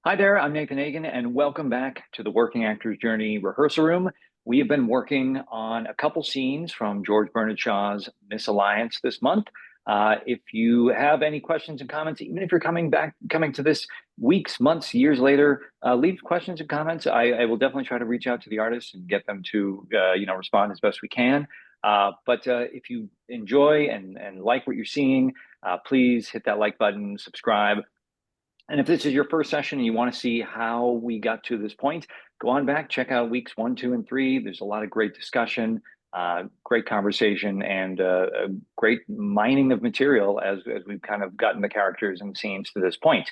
Hi there, I'm Nathan Hagan, and welcome back to the Working Actors Journey Rehearsal Room. We have been working on a couple scenes from George Bernard Shaw's MISALLIANCE this month. If you have any questions and comments, even if you're coming to this weeks, months, years later, leave questions and comments. I will definitely try to reach out to the artists and get them to, respond as best we can. But if you enjoy and like what you're seeing, please hit that like button, subscribe. And if this is your first session and you want to see how we got to this point, go on back, check out weeks 1, 2, and 3. There's a lot of great discussion, great conversation, and a great mining of material as we've kind of gotten the characters and scenes to this point.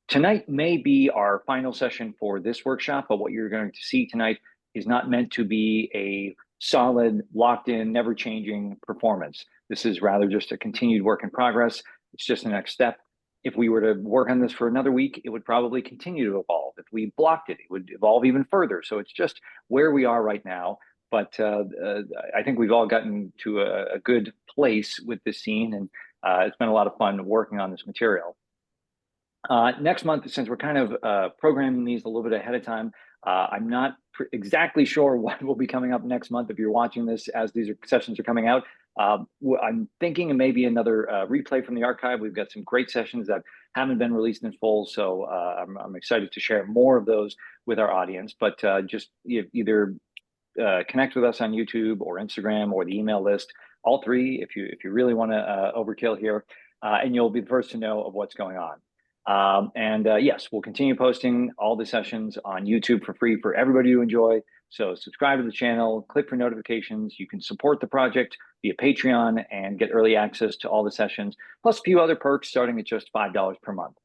Tonight may be our final session for this workshop, but what you're going to see tonight is not meant to be a solid, locked in, never changing performance. This is rather just a continued work in progress. It's just the next step. If we were to work on this for another week, it would probably continue to evolve. If we blocked it, it would evolve even further. So it's just where we are right now. But I think we've all gotten to a good place with this scene, and it's been a lot of fun working on this material. Next month, since we're kind of programming these a little bit ahead of time, I'm not exactly sure what will be coming up next month if you're watching this as these sessions are coming out. I'm thinking maybe another replay from the archive. We've got some great sessions that haven't been released in full, so I'm excited to share more of those with our audience. But just either connect with us on YouTube or Instagram or the email list, all three, if you really want to overkill here, and you'll be the first to know of what's going on. Yes, we'll continue posting all the sessions on YouTube for free for everybody to enjoy. So subscribe to the channel, click for notifications. You can support the project via Patreon and get early access to all the sessions, plus a few other perks starting at just $5 per month.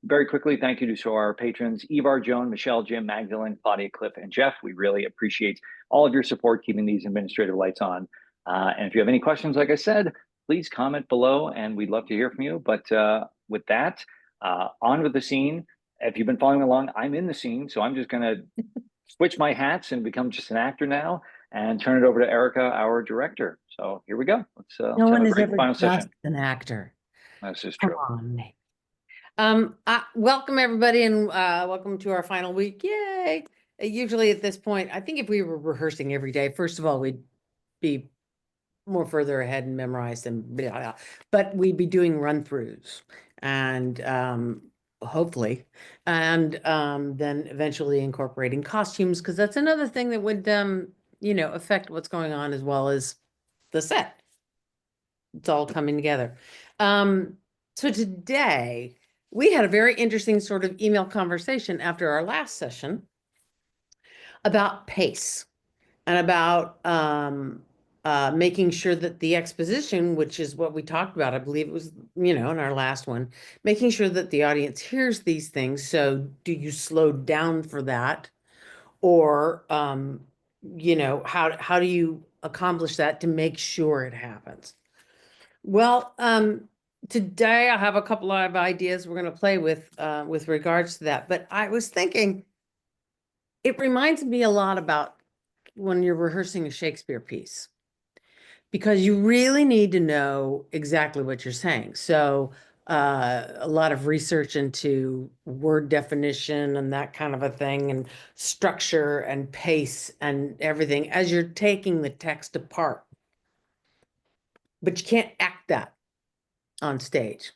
Very quickly, thank you to our patrons, Ivar, Joan, Michele, Jim, Magdalen, Claudia, Clif, and Jeff. We really appreciate all of your support keeping these administrative lights on. And if you have any questions, like I said, please comment below and we'd love to hear from you. But with that, on with the scene. If you've been following along, I'm in the scene, so I'm just going to switch my hats and become just an actor now and turn it over to Erika, our director. So here we go. Let's No have one a is great ever final just session. an actor. This is Come true. on. Welcome everybody, and welcome to our final week. Yay! Usually at this point, I think if we were rehearsing every day, first of all, we'd be more further ahead and memorized and blah, blah. But we'd be doing run-throughs and hopefully, and then eventually incorporating costumes, because that's another thing that would affect what's going on as well as the set. It's all coming together. So today we had a very interesting sort of email conversation after our last session about pace and about making sure that the exposition, which is what we talked about, I believe it was, in our last one, making sure that the audience hears these things. So do you slow down for that? Or, how do you accomplish that to make sure it happens? Well, today I have a couple of ideas we're going to play with regards to that. But I was thinking, it reminds me a lot about when you're rehearsing a Shakespeare piece, because you really need to know exactly what you're saying. So a lot of research into word definition and that kind of a thing, and structure and pace and everything as you're taking the text apart. But you can't act that on stage.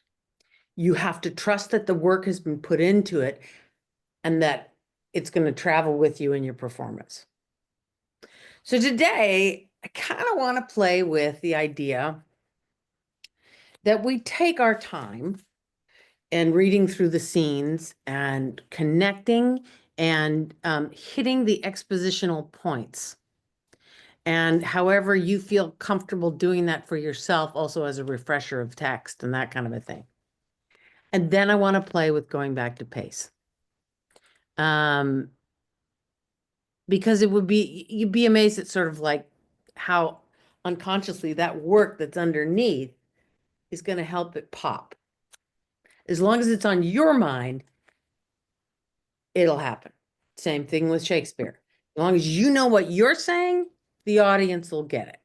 You have to trust that the work has been put into it and that it's going to travel with you in your performance. So today, I kind of want to play with the idea that we take our time and reading through the scenes and connecting and hitting the expositional points. And however you feel comfortable doing that for yourself, also as a refresher of text and that kind of a thing. And then I want to play with going back to pace. Because you'd be amazed at sort of like how unconsciously that work that's underneath is going to help it pop. As long as it's on your mind, it'll happen. Same thing with Shakespeare. As long as you know what you're saying, the audience will get it.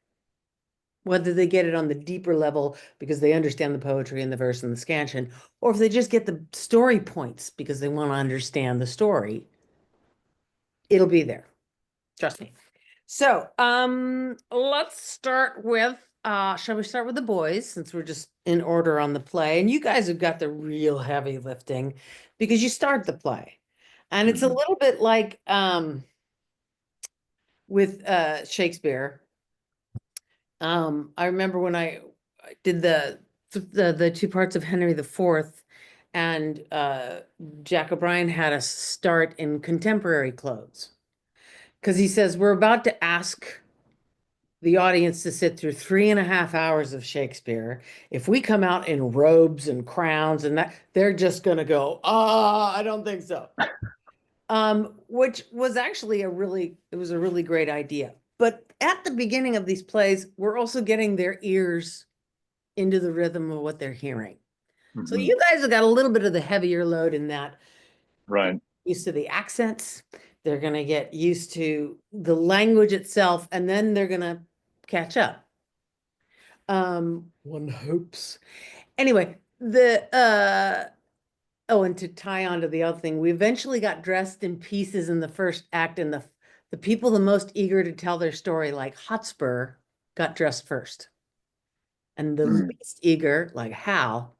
whether they get it on the deeper level because they understand the poetry and the verse and the scansion, or if they just get the story points because they want to understand the story, it'll be there. Trust me. So, let's start with, shall we start with the boys since we're just in order on the play? And you guys have got the real heavy lifting because you start the play. And it's a little bit like with Shakespeare. I remember when I did the two parts of Henry IV, and Jack O'Brien had us start in contemporary clothes. Because he says, we're about to ask the audience to sit through 3.5 hours of Shakespeare. If we come out in robes and crowns and that, they're just going to go, I don't think so. Which was actually it was a really great idea. But at the beginning of these plays, we're also getting their ears into the rhythm of what they're hearing. So you guys have got a little bit of the heavier load in that. Right. Used to the accents. They're going to get used to the language itself, and then they're going to catch up. One hopes. Anyway, and to tie on to the other thing, we eventually got dressed in pieces in the first act, and the people the most eager to tell their story, like Hotspur, got dressed first. And the least eager, like Hal,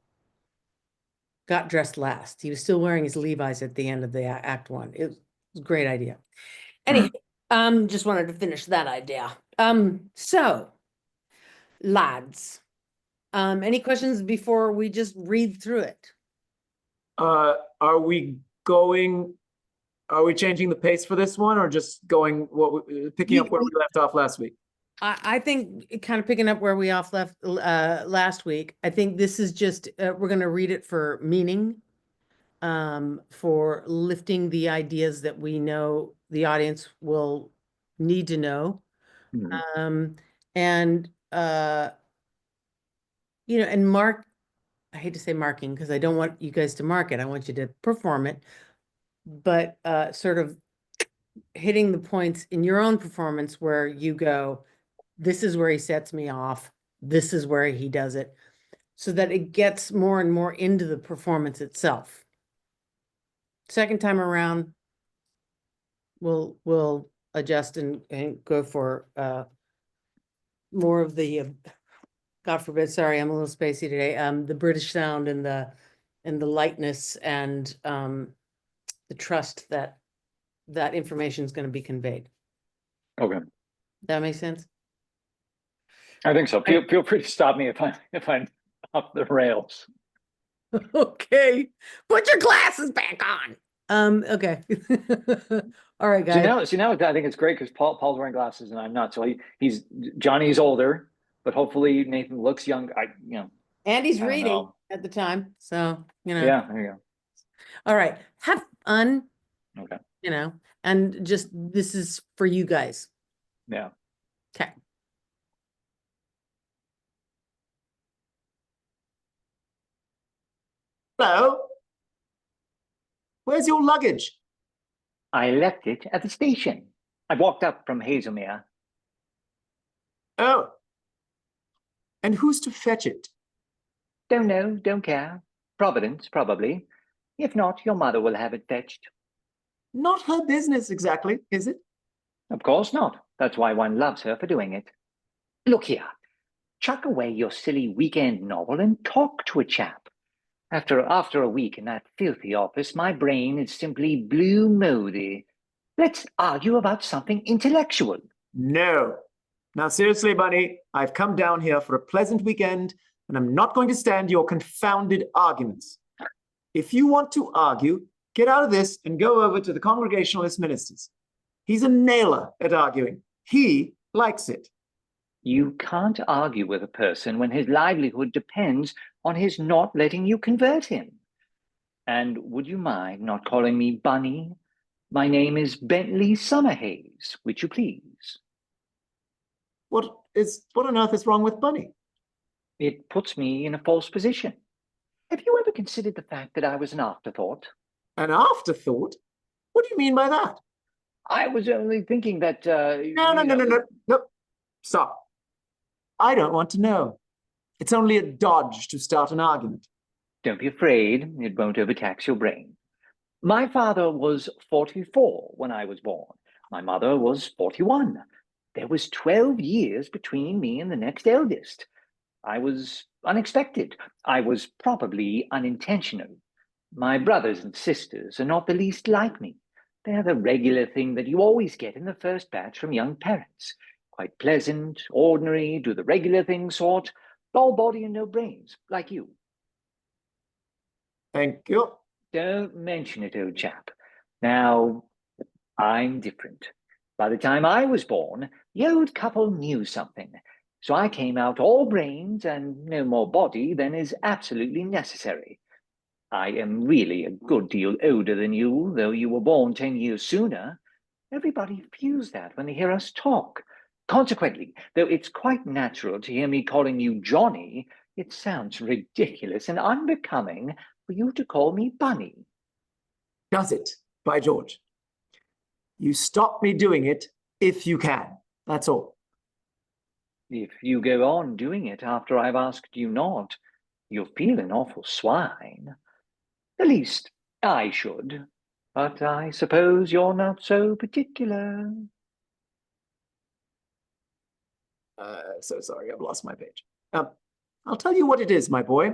got dressed last. He was still wearing his Levi's at the end of the act one. It was a great idea. Anyway, just wanted to finish that idea. So, lads, any questions before we just read through it? Are we changing the pace for this one, or just going picking up where we left off last week? I think kind of picking up where we left last week. I think this is just we're going to read it for meaning, for lifting the ideas that we know the audience will need to know, and and mark. I hate to say marking because I don't want you guys to mark it. I want you to perform it, but sort of hitting the points in your own performance where you go, this is where he sets me off. This is where he does it, so that it gets more and more into the performance itself. Second time around, we'll adjust and go for more of the God forbid, sorry, I'm a little spacey today. The British sound and the lightness and the trust that information is going to be conveyed. Okay. That makes sense? I think so. Feel free to stop me if I'm off the rails. Okay. Put your glasses back on. Okay. All right, guys. See now I think it's great because Paul's wearing glasses and I'm not. So Johnny's older, but hopefully Nathan looks young. And he's reading at the time. So, Yeah, there you go. All right. Have fun. Okay. And just this is for you guys. Yeah. Okay. Hello? Where's your luggage? I left it at the station. I walked up from Hazelmere. Oh. And who's to fetch it? Don't know, don't care. Providence, probably. If not, your mother will have it fetched. Not her business exactly, is it? Of course not. That's why one loves her for doing it. Look here. Chuck away your silly weekend novel and talk to a chap. After a week in that filthy office, my brain is simply blue moldy. Let's argue about something intellectual. No. Now, seriously, Bunny, I've come down here for a pleasant weekend, and I'm not going to stand your confounded arguments. If you want to argue, get out of this and go over to the Congregationalist ministers. He's a nailer at arguing. He likes it. You can't argue with a person when his livelihood depends on his not letting you convert him. And would you mind not calling me Bunny? My name is Bentley Summerhaze, would you please? What on earth is wrong with Bunny? It puts me in a false position. Have you ever considered the fact that I was an afterthought? An afterthought? What do you mean by that? I was only thinking that... No. Stop. I don't want to know. It's only a dodge to start an argument. Don't be afraid, it won't overtax your brain. My father was 44 when I was born. My mother was 41. There was 12 years between me and the next eldest. I was unexpected. I was probably unintentional. My brothers and sisters are not the least like me. They're the regular thing that you always get in the first batch from young parents. Quite pleasant, ordinary, do the regular thing sort, all body and no brains, like you. Thank you. Don't mention it, old chap. Now, I'm different. By the time I was born, the old couple knew something. So I came out all brains and no more body than is absolutely necessary. I am really a good deal older than you, though you were born 10 years sooner. Everybody feels that when they hear us talk. Consequently, though it's quite natural to hear me calling you Johnny, it sounds ridiculous and unbecoming for you to call me Bunny. Does it, by George? You stop me doing it if you can. That's all. If you go on doing it after I've asked you not, you'll feel an awful swine. At least, I should. But I suppose you're not so particular. So sorry, I've lost my page. I'll tell you what it is, my boy.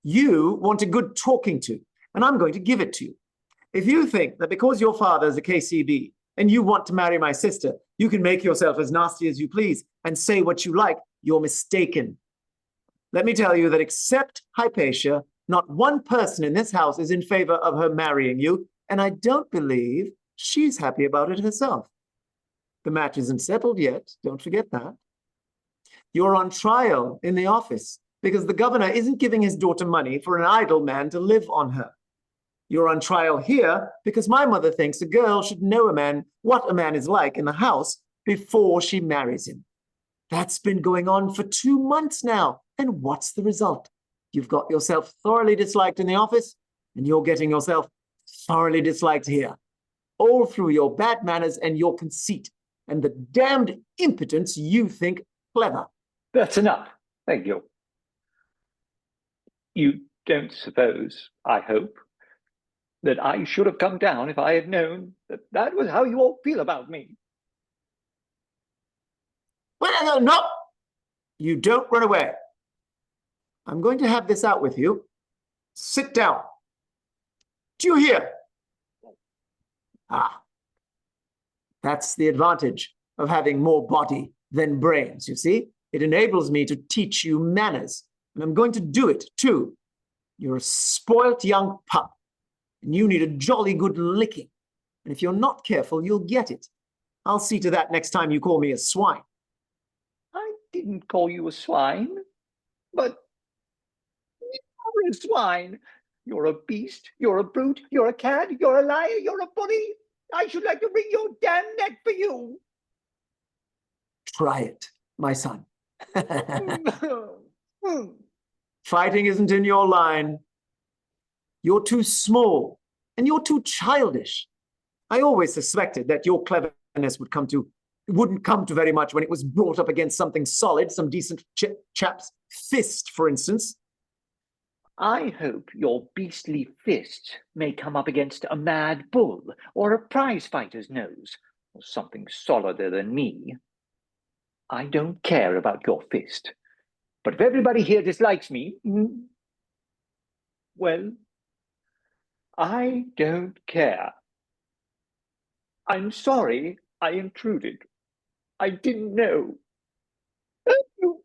You want a good talking to, and I'm going to give it to you. If you think that because your father's a KCB and you want to marry my sister, you can make yourself as nasty as you please and say what you like, you're mistaken. Let me tell you that except Hypatia, not one person in this house is in favor of her marrying you, and I don't believe she's happy about it herself. The match isn't settled yet, don't forget that. You're on trial in the office because the governor isn't giving his daughter money for an idle man to live on her. You're on trial here because my mother thinks a girl should know what a man is like in the house before she marries him. That's been going on for 2 months now. And what's the result? You've got yourself thoroughly disliked in the office, and you're getting yourself thoroughly disliked here. All through your bad manners and your conceit, and the damned impotence you think clever. That's enough. Thank you. You don't suppose, I hope, that I should have come down if I had known that that was how you all feel about me. Well, no, you don't run away. I'm going to have this out with you. Sit down. Do you hear? Ah, that's the advantage of having more body than brains, you see? It enables me to teach you manners, and I'm going to do it too. You're a spoilt young pup, and you need a jolly good licking. And if you're not careful, you'll get it. I'll see to that next time you call me a swine. I didn't call you a swine, but you're a swine. You're a beast, you're a brute, you're a cad, you're a liar, you're a bully. I should like to wring your damn neck for you. Try it, my son. Fighting isn't in your line. You're too small, and you're too childish. I always suspected that your cleverness wouldn't come to very much when it was brought up against something solid, some decent chap's fist, for instance. I hope your beastly fist may come up against a mad bull or a prize fighter's nose, or something solider than me. I don't care about your fist, but if everybody here dislikes me, well, I don't care. I'm sorry I intruded. I didn't know. You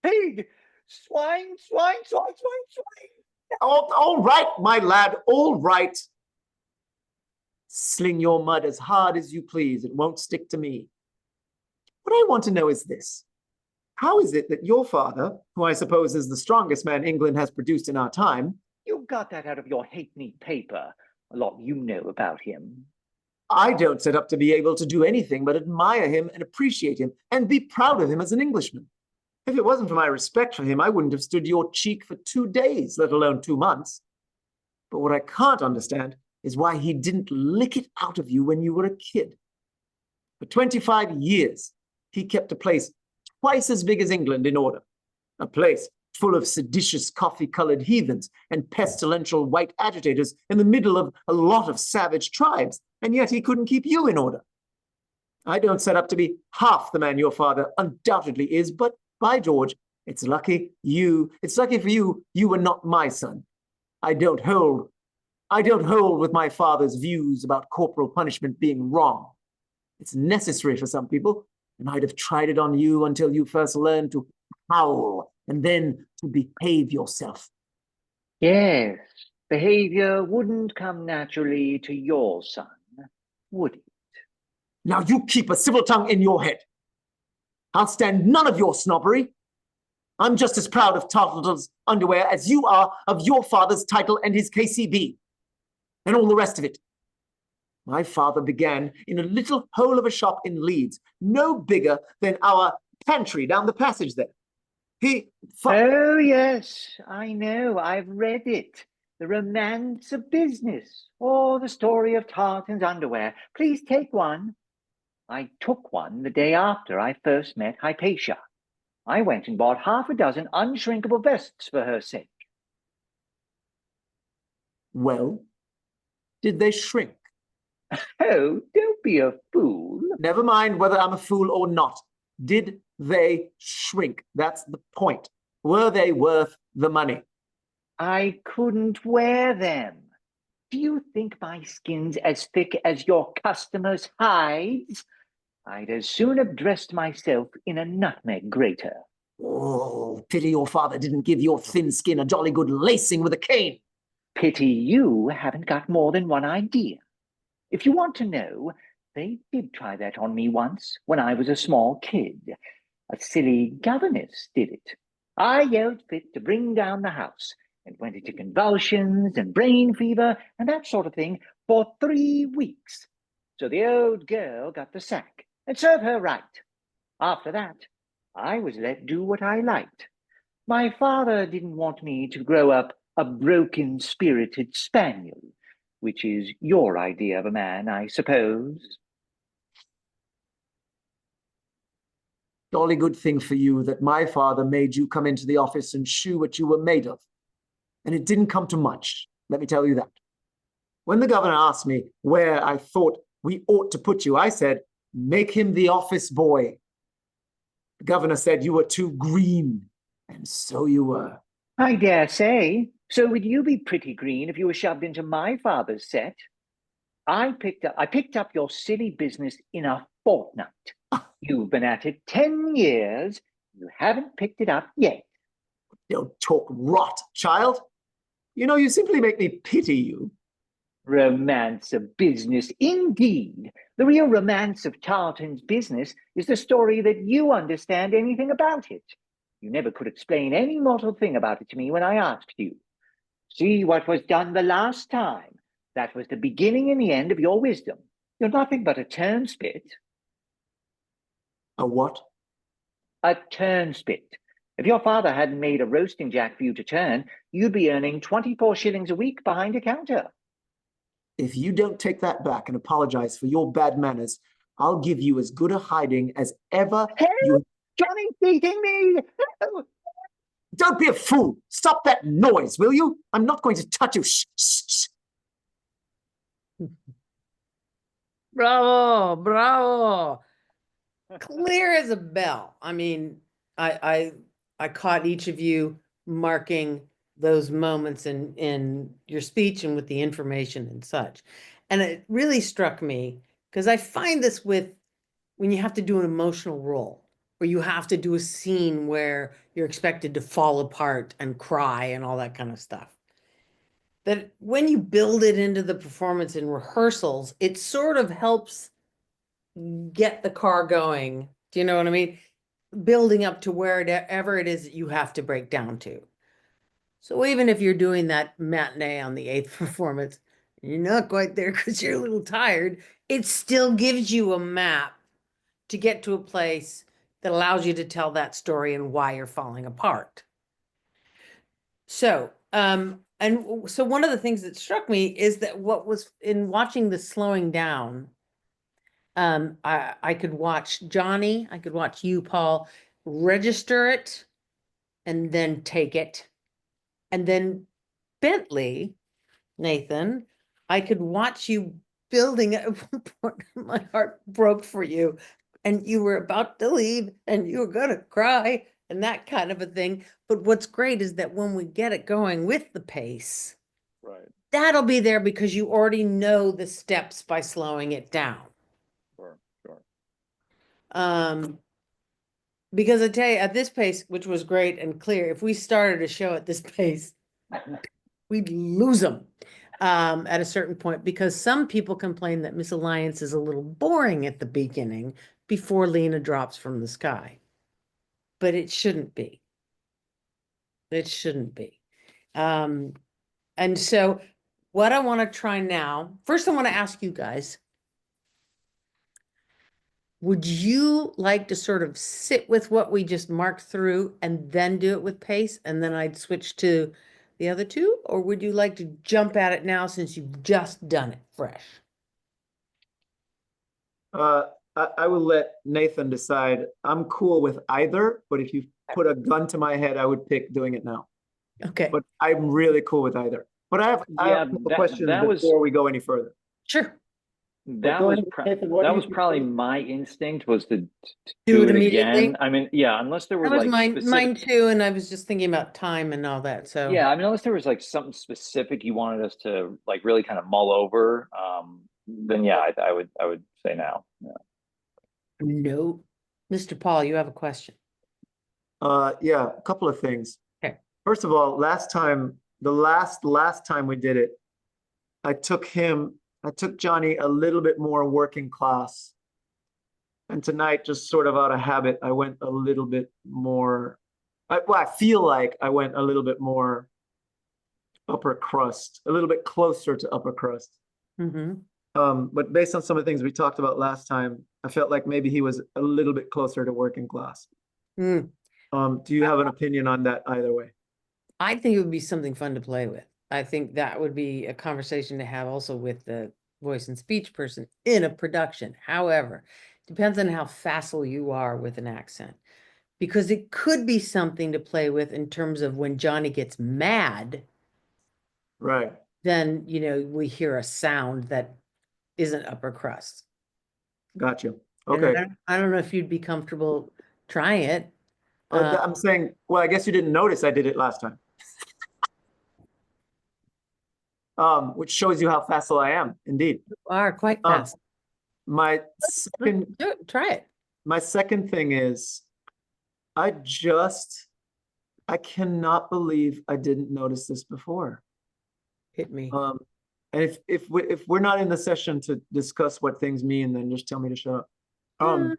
pig! Swine, swine, swine, swine, swine! All right, my lad, all right. Sling your mud as hard as you please. It won't stick to me. What I want to know is this. How is it that your father, who I suppose is the strongest man England has produced in our time— You got that out of your halfpenny paper. A lot you know about him. I don't set up to be able to do anything but admire him and appreciate him and be proud of him as an Englishman. If it wasn't for my respect for him, I wouldn't have stood your cheek for 2 days, let alone 2 months. But what I can't understand is why he didn't lick it out of you when you were a kid. For 25 years, he kept a place twice as big as England in order. A place full of seditious coffee-colored heathens and pestilential white agitators in the middle of a lot of savage tribes, and yet he couldn't keep you in order. I don't set up to be half the man your father undoubtedly is, but by George, it's lucky for you, you were not my son. I don't hold with my father's views about corporal punishment being wrong. It's necessary for some people, and I'd have tried it on you until you first learned to howl and then to behave yourself. Yes, behavior wouldn't come naturally to your son, would it? Now you keep a civil tongue in your head. I'll stand none of your snobbery. I'm just as proud of Tartle's underwear as you are of your father's title and his KCB, and all the rest of it. My father began in a little hole of a shop in Leeds, no bigger than our pantry down the passage there. Oh, yes, I know. I've read it. The Romance of Business, or the story of Tartan's underwear. Please take one. I took one the day after I first met Hypatia. I went and bought half a dozen unshrinkable vests for her sake. Well, did they shrink? Oh, don't be a fool. Never mind whether I'm a fool or not. Did they shrink? That's the point. Were they worth the money? I couldn't wear them. Do you think my skin's as thick as your customers' hides? I'd as soon have dressed myself in a nutmeg grater. Oh, pity your father didn't give your thin skin a jolly good lacing with a cane. Pity you haven't got more than one idea. If you want to know, they did try that on me once when I was a small kid. A silly governess did it. I yelled fit to bring down the house and went into convulsions and brain fever and that sort of thing for 3 weeks. So the old girl got the sack, and serve her right. After that, I was let do what I liked. My father didn't want me to grow up a broken-spirited spaniel, which is your idea of a man, I suppose. Jolly good thing for you that my father made you come into the office and shew what you were made of. And it didn't come to much, let me tell you that. When the governor asked me where I thought we ought to put you, I said, make him the office boy. The governor said you were too green, and so you were. I dare say. So would you be pretty green if you were shoved into my father's set? I picked up your silly business in a fortnight. You've been at it 10 years. You haven't picked it up yet. Don't talk rot, child. You know, you simply make me pity you. Romance of business, indeed. The real romance of Tartan's business is the story that you understand anything about it. You never could explain any mortal thing about it to me when I asked you. See what was done the last time. That was the beginning and the end of your wisdom. You're nothing but a turnspit. A what? A turnspit. If your father hadn't made a roasting jack for you to turn, you'd be earning 24 shillings a week behind a counter. If you don't take that back and apologize for your bad manners, I'll give you as good a hiding as ever. Help! Johnny's beating me! Help! Don't be a fool! Stop that noise, will you? I'm not going to touch you. Shh, shh, shh. Bravo, bravo. Clear as a bell. I mean, I caught each of you marking those moments in your speech and with the information and such. And it really struck me because I find this with when you have to do an emotional role, or you have to do a scene where you're expected to fall apart and cry and all that kind of stuff. That when you build it into the performance in rehearsals, it sort of helps get the car going. Do you know what I mean? Building up to wherever it is that you have to break down to. So even if you're doing that matinee on the 8th performance, you're not quite there because you're a little tired, it still gives you a map to get to a place that allows you to tell that story and why you're falling apart. So, so one of the things that struck me is that what was in watching the slowing down, I could watch Johnny, I could watch you, Paul, register it and then take it. And then Bentley, Nathan, I could watch you building it. At one point, my heart broke for you, and you were about to leave and you were gonna cry and that kind of a thing. But what's great is that when we get it going with the pace, Right. that'll be there because you already know the steps by slowing it down. Sure. Sure. Because I tell you, at this pace, which was great and clear, if we started a show at this pace, we'd lose them at a certain point, because some people complain that MISALLIANCE is a little boring at the beginning before Lena drops from the sky. But it shouldn't be. It shouldn't be. And so what I want to try now, first I want to ask you guys, would you like to sort of sit with what we just marked through and then do it with pace, and then I'd switch to the other two? Or would you like to jump at it now since you've just done it fresh? I will let Nathan decide. I'm cool with either, but if you put a gun to my head, I would pick doing it now. Okay, But I'm really cool with either. But I have a couple questions before we go any further. sure. That go was ahead, Nathan, what do that you was think? probably my instinct, was to Do do it it again. immediately? I mean, yeah, unless there were That was like mine too, and I was just thinking about time and all that, so. yeah, I mean, unless there was like something specific you wanted us to like really kind of mull over, then yeah, I would say now. Yeah. No. Mr. Paul, you have a question. Yeah, a couple of things. Okay. First of all, the last time we did it, I took Johnny a little bit more working class. And tonight, just sort of out of habit, I went a little bit more, I feel like I went a little bit more upper crust, a little bit closer to upper crust. Mm-hmm. But based on some of the things we talked about last time, I felt like maybe he was a little bit closer to working class. Mm. Do you have an opinion on that either way? I think it would be something fun to play with. I think that would be a conversation to have also with the voice and speech person in a production. However, depends on how facile you are with an accent, because it could be something to play with in terms of when Johnny gets mad, Right. then, we hear a sound that isn't upper crust. Gotcha. And Okay. I don't know if you'd be comfortable trying it. I'm saying, well, I guess you didn't notice I did it last time. Which shows you how facile I am, indeed. You are quite fast. My second Try it. My second thing is, I cannot believe I didn't notice this before. Hit me. And if we're not in the session to discuss what things mean, then just tell me to shut up.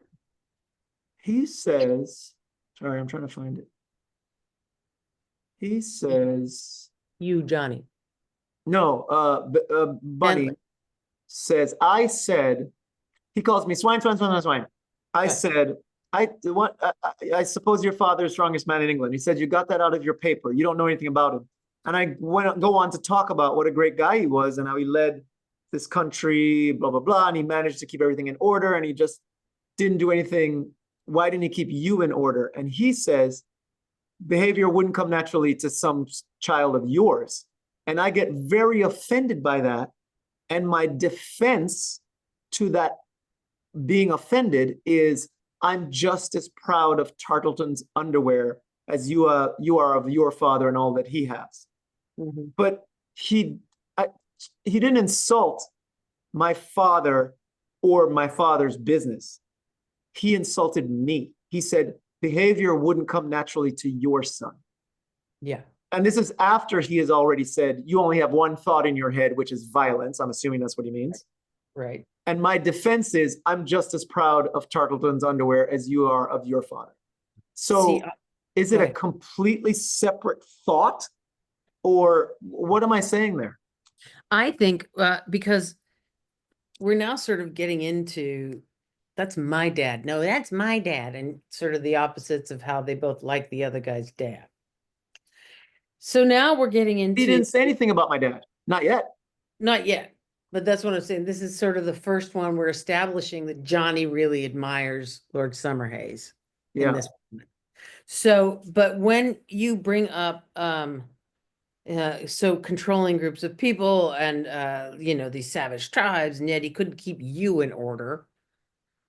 He says, sorry, I'm trying to find it. He says, You, Johnny. no, Bunny Bentley. says, he calls me swine. I said, I suppose your father is the strongest man in England. He said, you got that out of your paper. You don't know anything about him. And I go on to talk about what a great guy he was and how he led this country, blah, blah, blah. And he managed to keep everything in order, and he just didn't do anything. Why didn't he keep you in order? And he says, behavior wouldn't come naturally to some child of yours. And I get very offended by that. And my defense to that being offended is, I'm just as proud of Tartleton's underwear as you are of your father and all that he has. Mm-hmm. But he didn't insult my father or my father's business. He insulted me. He said, behavior wouldn't come naturally to your son. Yeah. And this is after he has already said, you only have one thought in your head, which is violence. I'm assuming that's what he means. Right. And my defense is, I'm just as proud of Tartleton's underwear as you are of your father. So is it a completely separate thought, or what am I saying there? I think because we're now sort of getting into, that's my dad. No, that's my dad. And sort of the opposites of how they both like the other guy's dad. So now we're getting into. He didn't say anything about my dad. Not yet. Not yet. But that's what I'm saying. This is sort of the first one we're establishing that Johnny really admires Lord Summerhays. Yeah. In this moment. So, but when you bring up, so controlling groups of people and, these savage tribes, and yet he couldn't keep you in order,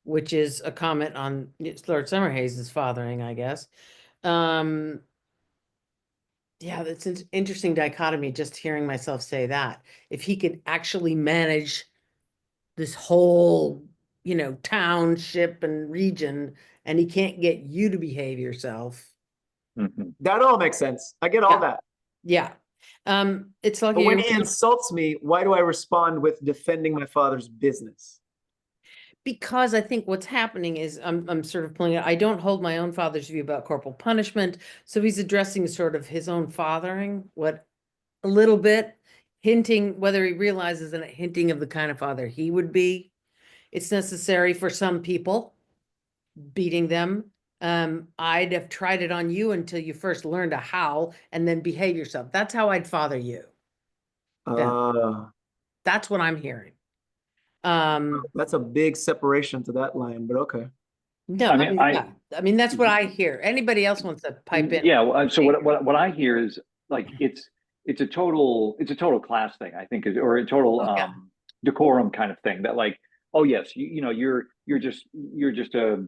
which is a comment on Lord Summerhaze's fathering, I guess. Yeah, that's an interesting dichotomy, just hearing myself say that. If he could actually manage this whole, township and region, and he can't get you to behave yourself. That all makes sense. I get all that. Yeah. It's like But when he insults me, why do I respond with defending my father's business? Because I think what's happening is I'm sort of pulling it. I don't hold my own father's view about corporal punishment. So he's addressing sort of his own fathering, what a little bit hinting, whether he realizes and hinting of the kind of father he would be. It's necessary for some people, beating them. I'd have tried it on you until you first learned to howl and then behave yourself. That's how I'd father you. That's what I'm hearing. That's a big separation to that line, but okay. No, I mean, that's what I hear. Anybody else wants to pipe in? Yeah. So what I hear is like it's a total class thing, I think, or a total decorum kind of thing. That like, oh yes, you're just a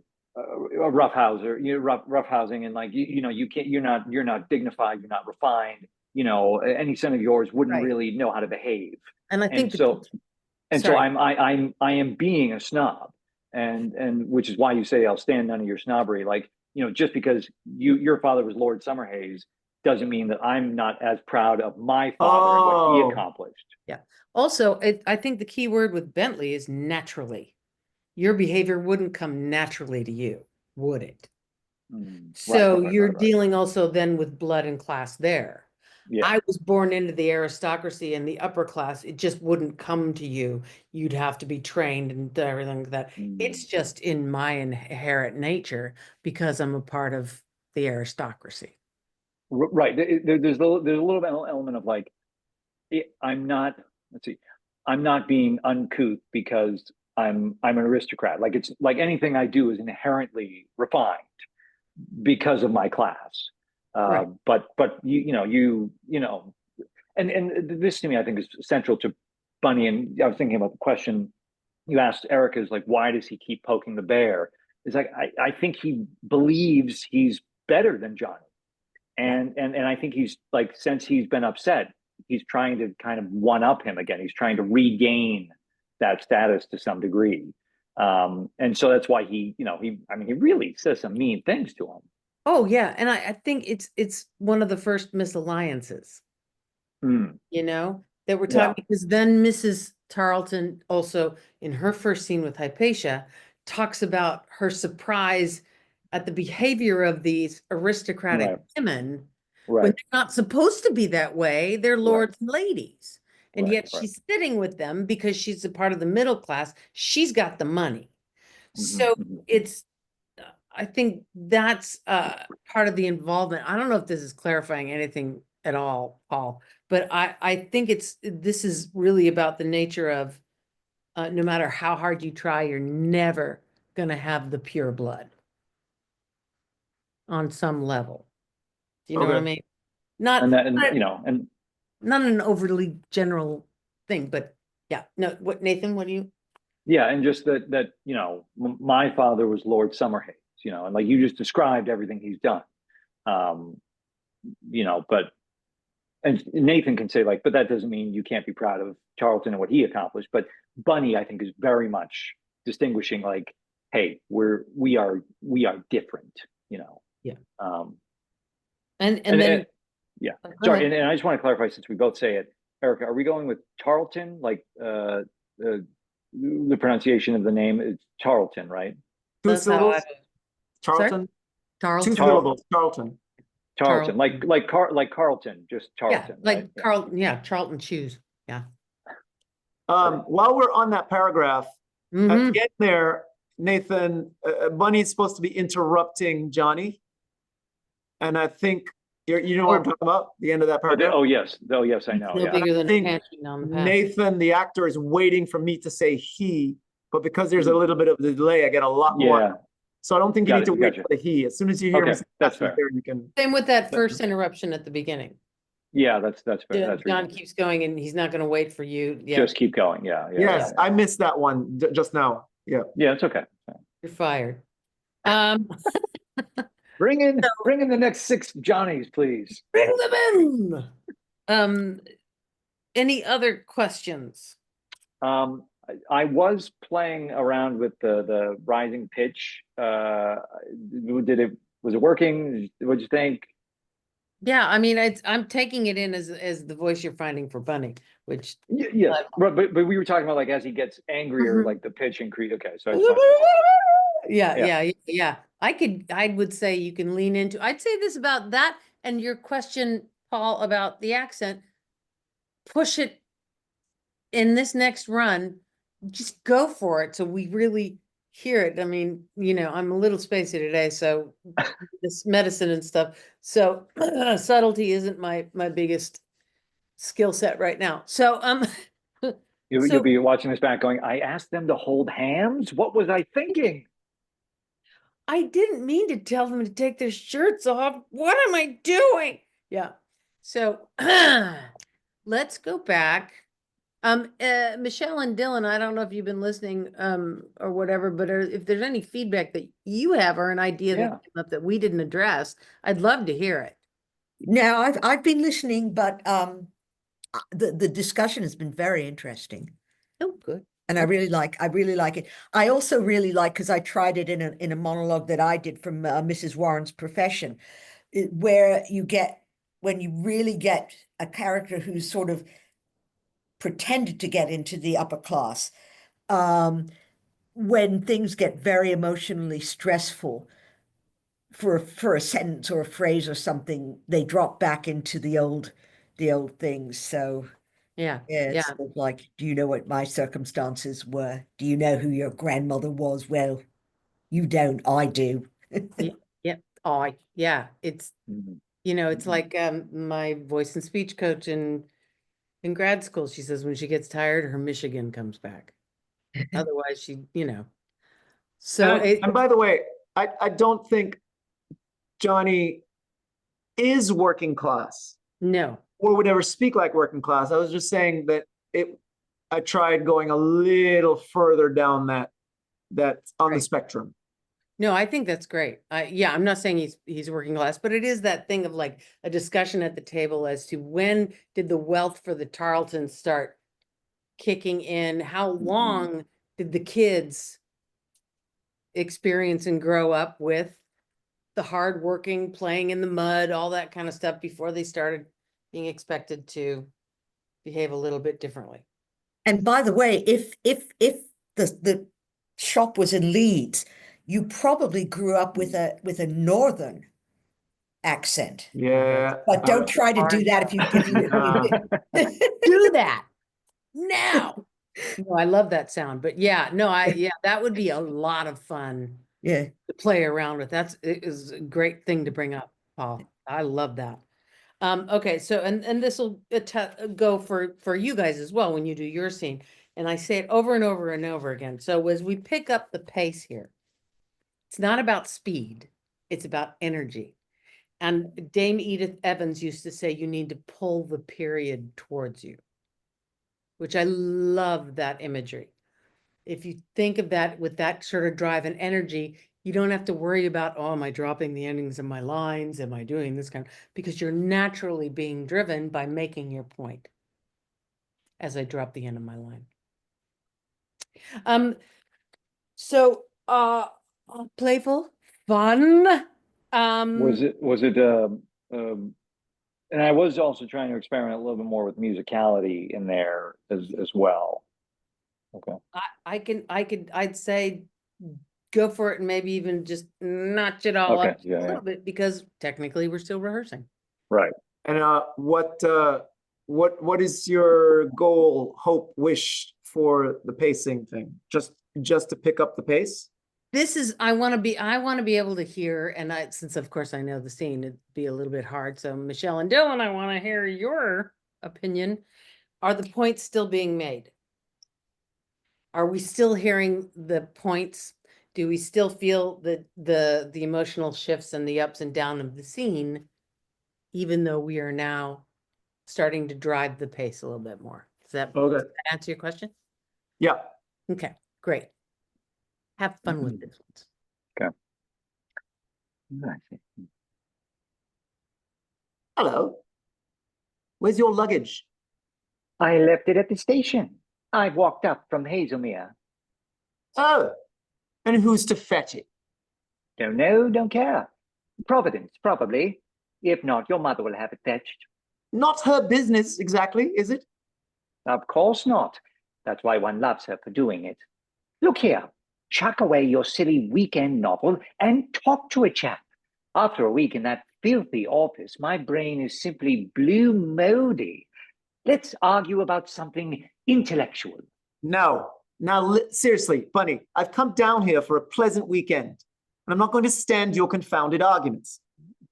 roughhouser, roughhousing, and like you can't, you're not dignified, you're not refined. Any son of yours wouldn't really know how to behave. And I think so I am being a snob, and which is why you say I'll stand none of your snobbery. Like, just because your father was Lord Summerhaze doesn't mean that I'm not as proud of my father and what he accomplished. Yeah. Also, I think the key word with Bentley is naturally. Your behavior wouldn't come naturally to you, would it? So you're dealing also then with blood and class there. Yeah. I was born into the aristocracy and the upper class. It just wouldn't come to you. You'd have to be trained and everything like that. It's just in my inherent nature because I'm a part of the aristocracy. Right. There's a little bit element of like, I'm not being uncouth because I'm an aristocrat. Like it's like anything I do is inherently refined because of my class. Right. But and this to me I think is central to Bunny. And I was thinking about the question you asked Erika is like, why does he keep poking the bear? It's like I think he believes he's better than Johnny, and I think he's like, since he's been upset, he's trying to kind of one up him again. He's trying to regain that status to some degree, and so that's why he really says some mean things to him. Oh yeah, and I think it's one of the first misalliances, that we're talking, because then Mrs. Tarleton also in her first scene with Hypatia talks about her surprise at the behavior of these aristocratic women when they're not supposed to be that way. They're lords and ladies, and yet she's sitting with them because she's a part of the middle class. She's got the money, so it's. I think that's part of the involvement. I don't know if this is clarifying anything at all, Paul, but I think this is really about the nature of no matter how hard you try, you're never going to have the pure blood on some level. Do you know what I mean? Not an overly general thing, but yeah. No, what, Nathan? What do you? Yeah, and just that my father was Lord Summerhaze. And like you just described everything he's done, but Nathan can say like, but that doesn't mean you can't be proud of Tarleton and what he accomplished. But Bunny, I think, is very much distinguishing like, hey, we are different, Yeah. Sorry, and I just want to clarify, since we both say it, Erika, are we going with Tarleton? Like the pronunciation of the name is Tarleton, right? Two syllables. Tarleton. Tarleton. 2 syllables. Tarleton. Tarleton. Like Carlton, just Tarleton. Yeah, like Carlton. Yeah, Charlton shoes. Yeah. While we're on that paragraph, at the end there, Nathan, Bunny's supposed to be interrupting Johnny, and I think you know what I'm talking about. The end of that paragraph. Oh yes, I know. No bigger than a on the Nathan, the actor, is waiting for me to say he, but because there's a little bit of a delay, I get a lot more. So I don't think you Got need to it, wait gotcha. for the he. As soon as you hear Okay, Mrs. that's Ashley fair. there, you can. Same with that first interruption at the beginning. Yeah, that's fair. That's John reasonable. keeps going and he's not gonna wait for you. Yeah, Just keep going. Yeah. Yes, I missed that one just now. Yeah. Yeah, it's okay. you're fired. Um, Bring in the next 6 Johnnies, please. bring them in. Any other questions? I was playing around with the rising pitch. Was it working? What'd you think? Yeah, I mean, I'm taking it in as the voice you're finding for Bunny, which Yeah, but we were talking about like as he gets angrier, Mhm. like the pitch increase. Okay, so it's fine. yeah. I would say you can lean into, I'd say this about that and your question, Paul, about the accent. Push it in this next run, just go for it so we really hear it. I mean, I'm a little spacey today, so this medicine and stuff. So subtlety isn't my biggest skill set right now. So You'll be watching this back going, I asked them to hold hands? What was I thinking? I didn't mean to tell them to take their shirts off. What am I doing? Yeah. So let's go back. Michele and Dylan, I don't know if you've been listening or whatever, but if there's any feedback that you have or an idea that we didn't address, I'd love to hear it. No, I've been listening, but the discussion has been very interesting. Oh, good. And I really like it. I also really like, because I tried it in a monologue that I did from Mrs. Warren's Profession, where when you really get a character who's sort of pretended to get into the upper class, when things get very emotionally stressful for a sentence or a phrase or something, they drop back into the old things. So Yeah. it's sort of like, do you know what my circumstances were? Do you know who your grandmother was? Well, you don't, I do. Yep. Oh, yeah. It's, it's like my voice and speech coach in grad school. She says when she gets tired, her Michigan comes back. Otherwise, so and by the way, I don't think Johnny is working class. No. Or would ever speak like working class. I was just saying that I tried going a little further down that on the spectrum. No, I think that's great. Yeah, I'm not saying he's working class, but it is that thing of like a discussion at the table as to when did the wealth for the Tarletons start kicking in? How long did the kids experience and grow up with the hardworking, playing in the mud, all that kind of stuff before they started being expected to behave a little bit differently? And by the way, if the shop was in Leeds, you probably grew up with a northern accent. Yeah. But don't try to do that if you do that now. No, I love that sound, but yeah, that would be a lot of fun. Yeah. To play around with. It is a great thing to bring up, Paul. I love that. Okay, so and this will go for you guys as well when you do your scene. And I say it over and over and over again. So as we pick up the pace here, it's not about speed, it's about energy. And Dame Edith Evans used to say you need to pull the period towards you, which I love that imagery. If you think of that with that sort of drive and energy, you don't have to worry about, oh, am I dropping the endings of my lines? Am I doing this kind of, because you're naturally being driven by making your point as I drop the end of my line. So playful, fun. Was it and I was also trying to experiment a little bit more with musicality in there as well. Okay. I'd say go for it and maybe even just notch it all up a little bit, because technically we're still rehearsing. Right. And what is your goal, hope, wish for the pacing thing? Just to pick up the pace? I want to be able to hear, and since of course I know the scene, it'd be a little bit hard. So Michele and Dylan, I want to hear your opinion. Are the points still being made? Are we still hearing the points? do we still feel the emotional shifts and the ups and downs of the scene, even though we are now starting to drive the pace a little bit more? Does that answer your question? Yeah. Okay, great. Have fun with this one. Okay. Hello. Where's your luggage? I left it at the station. I walked up from Hazelmere. Oh, and who's to fetch it? Don't know, don't care. Providence, probably. If not, your mother will have it fetched. Not her business exactly, is it? Of course not. That's why one loves her for doing it. Look here, chuck away your silly weekend novel and talk to a chap. After a week in that filthy office, my brain is simply blue moldy. Let's argue about something intellectual. No. Now, seriously, Bunny, I've come down here for a pleasant weekend, and I'm not going to stand your confounded arguments.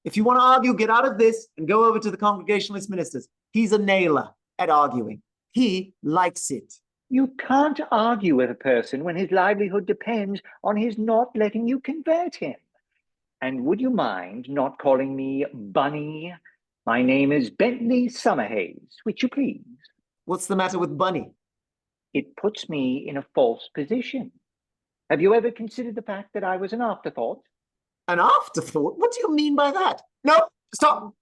If you want to argue, get out of this and go over to the Congregationalist ministers. He's a nailer at arguing. He likes it. You can't argue with a person when his livelihood depends on his not letting you convert him. And would you mind not calling me Bunny? My name is Bentley Summerhays, which you please. What's the matter with Bunny? It puts me in a false position. Have you ever considered the fact that I was an afterthought? An afterthought? What do you mean by that? No, stop.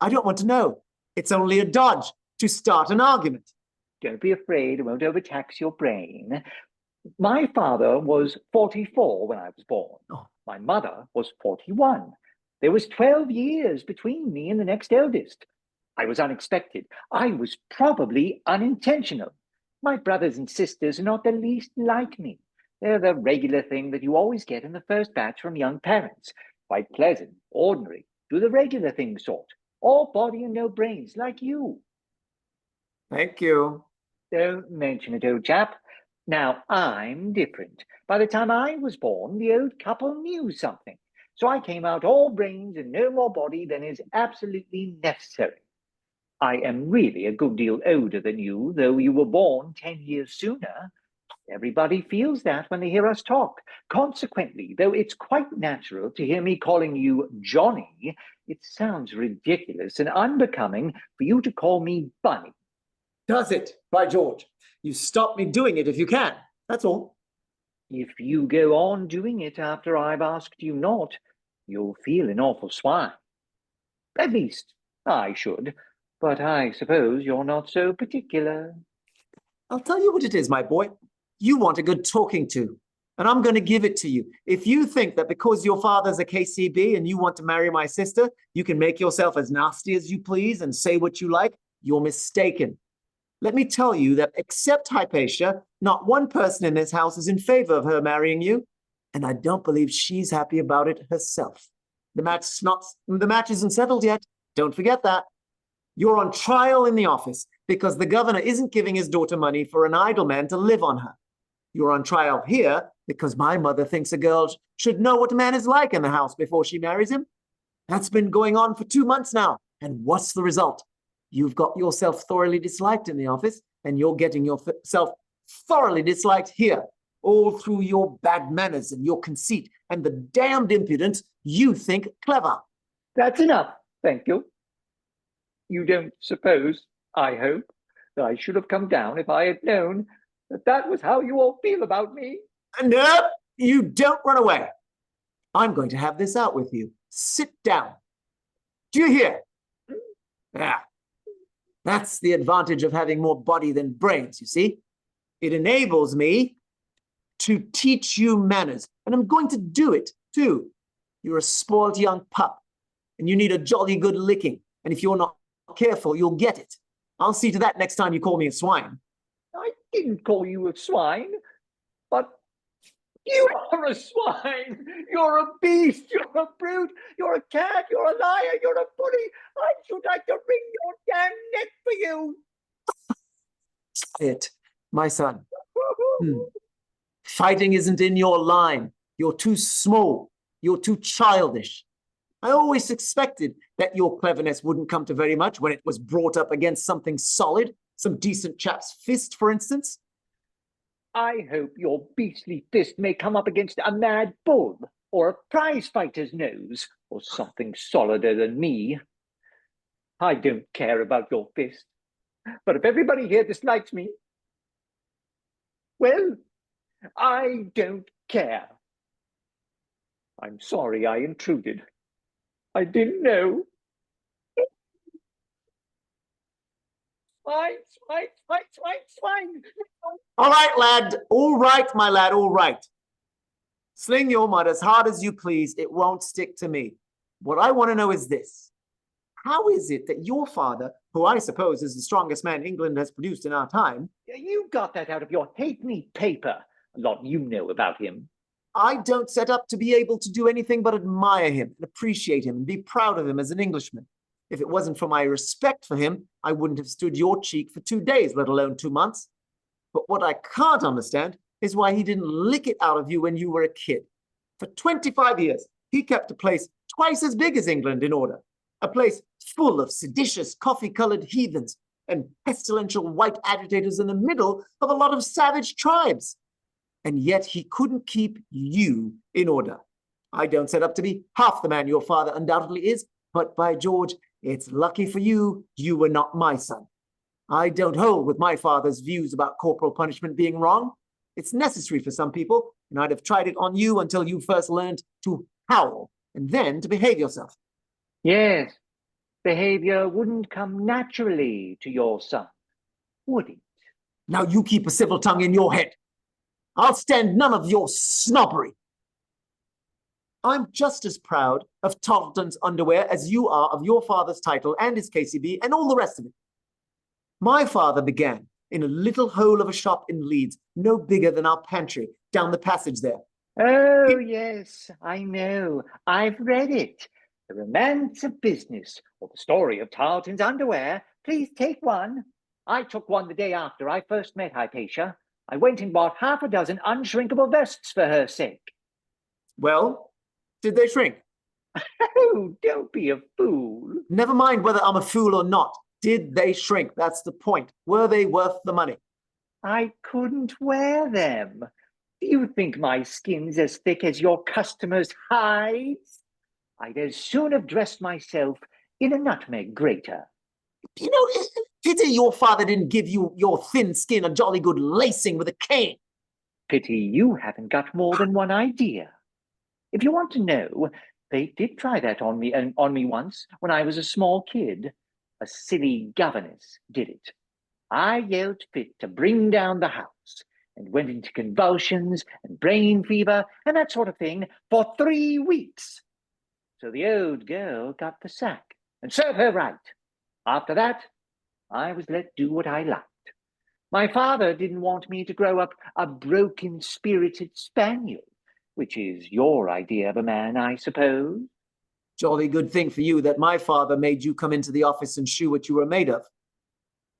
I don't want to know. It's only a dodge to start an argument. Don't be afraid, it won't overtax your brain. My father was 44 when I was born. Oh. My mother was 41. There was 12 years between me and the next eldest. I was unexpected. I was probably unintentional. My brothers and sisters are not the least like me. They're the regular thing that you always get in the first batch from young parents. Quite pleasant, ordinary, do the regular thing sort. All body and no brains, like you. Thank you. Don't mention it, old chap. Now, I'm different. By the time I was born, the old couple knew something. So I came out all brains and no more body than is absolutely necessary. I am really a good deal older than you, though you were born 10 years sooner. Everybody feels that when they hear us talk. Consequently, though it's quite natural to hear me calling you Johnny, it sounds ridiculous and unbecoming for you to call me Bunny. Does it, by George? You stop me doing it if you can. That's all. If you go on doing it after I've asked you not, you'll feel an awful swine. At least, I should. But I suppose you're not so particular. I'll tell you what it is, my boy. You want a good talking to, and I'm going to give it to you. If you think that because your father's a KCB and you want to marry my sister, you can make yourself as nasty as you please and say what you like, you're mistaken. Let me tell you that except Hypatia, not one person in this house is in favor of her marrying you, and I don't believe she's happy about it herself. The match isn't settled yet. Don't forget that. You're on trial in the office because the governor isn't giving his daughter money for an idle man to live on her. You're on trial here because my mother thinks a girl should know what a man is like in the house before she marries him. That's been going on for 2 months now. And what's the result? You've got yourself thoroughly disliked in the office, and you're getting yourself thoroughly disliked here, all through your bad manners and your conceit and the damned impudence you think clever. That's enough, thank you. You don't suppose, I hope, that I should have come down if I had known that that was how you all feel about me? No, you don't run away. I'm going to have this out with you. Sit down. Do you hear? Yeah. That's the advantage of having more body than brains, you see. It enables me to teach you manners, and I'm going to do it, too. You're a spoiled young pup, and you need a jolly good licking, and if you're not careful, you'll get it. I'll see to that next time you call me a swine. I didn't call you a swine, but you are a swine. You're a beast. You're a brute. You're a cat. You're a liar. You're a bully. I should like to wring your damn neck for you. It, my son. Fighting isn't in your line. You're too small. You're too childish. I always suspected that your cleverness wouldn't come to very much when it was brought up against something solid, some decent chap's fist, for instance. I hope your beastly fist may come up against a mad bull or a prize fighter's nose or something solider than me. I don't care about your fist, but if everybody here dislikes me, well, I don't care. I'm sorry I intruded. I didn't know. Swine. All right, lad. All right, my lad, all right. Sling your mud as hard as you please. It won't stick to me. What I want to know is this. How is it that your father, who I suppose is the strongest man England has produced in our time— You got that out of your halfpenny paper. A lot you know about him. I don't set up to be able to do anything but admire him and appreciate him and be proud of him as an Englishman. If it wasn't for my respect for him, I wouldn't have stood your cheek for 2 days, let alone 2 months. But what I can't understand is why he didn't lick it out of you when you were a kid. For 25 years, he kept a place twice as big as England in order. A place full of seditious, coffee-colored heathens and pestilential white agitators in the middle of a lot of savage tribes. And yet he couldn't keep you in order. I don't set up to be half the man your father undoubtedly is, but by George, it's lucky for you, you were not my son. I don't hold with my father's views about corporal punishment being wrong. It's necessary for some people, and I'd have tried it on you until you first learned to howl and then to behave yourself. Yes, behavior wouldn't come naturally to your son, would it? Now you keep a civil tongue in your head. I'll stand none of your snobbery. I'm just as proud of Tarleton's underwear as you are of your father's title and his KCB and all the rest of it. My father began in a little hole of a shop in Leeds, no bigger than our pantry, down the passage there. Oh, yes, I know. I've read it. The Romance of Business, or the story of Tarleton's underwear. Please take one. I took one the day after I first met Hypatia. I went and bought half a dozen unshrinkable vests for her sake. Well, did they shrink? Oh, don't be a fool. Never mind whether I'm a fool or not. Did they shrink? That's the point. Were they worth the money? I couldn't wear them. Do you think my skin's as thick as your customers' hides? I'd as soon have dressed myself in a nutmeg grater. You know, pity your father didn't give you your thin skin a jolly good lacing with a cane. Pity you haven't got more than one idea. If you want to know, they did try that on me once when I was a small kid. A silly governess did it. I yelled fit to bring down the house and went into convulsions and brain fever and that sort of thing for 3 weeks. So the old girl got the sack, and serve her right. After that, I was let do what I liked. My father didn't want me to grow up a broken-spirited spaniel, which is your idea of a man, I suppose. Jolly good thing for you that my father made you come into the office and shew what you were made of.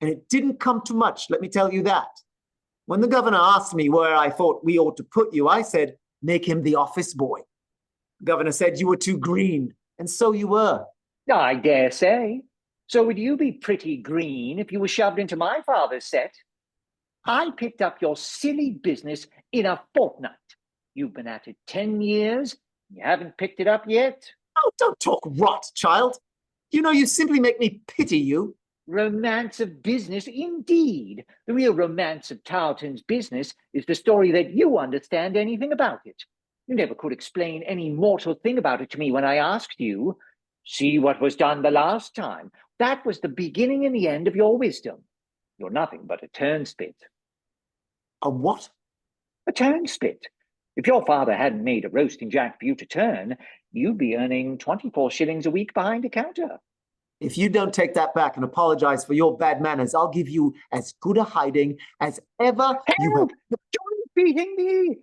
And it didn't come to much, let me tell you that. When the governor asked me where I thought we ought to put you, I said, make him the office boy. The governor said you were too green, and so you were. I dare say. So would you be pretty green if you were shoved into my father's set? I picked up your silly business in a fortnight. You've been at it 10 years, and you haven't picked it up yet. Oh, don't talk rot, child. You know, you simply make me pity you. Romance of business, indeed. The real romance of Tarleton's business is the story that you understand anything about it. You never could explain any mortal thing about it to me when I asked you. See what was done the last time. That was the beginning and the end of your wisdom. You're nothing but a turnspit. A what? A turnspit. If your father hadn't made a roasting jack for you to turn, you'd be earning 24 shillings a week behind a counter. If you don't take that back and apologize for your bad manners, I'll give you as good a hiding as ever you have. John's beating me!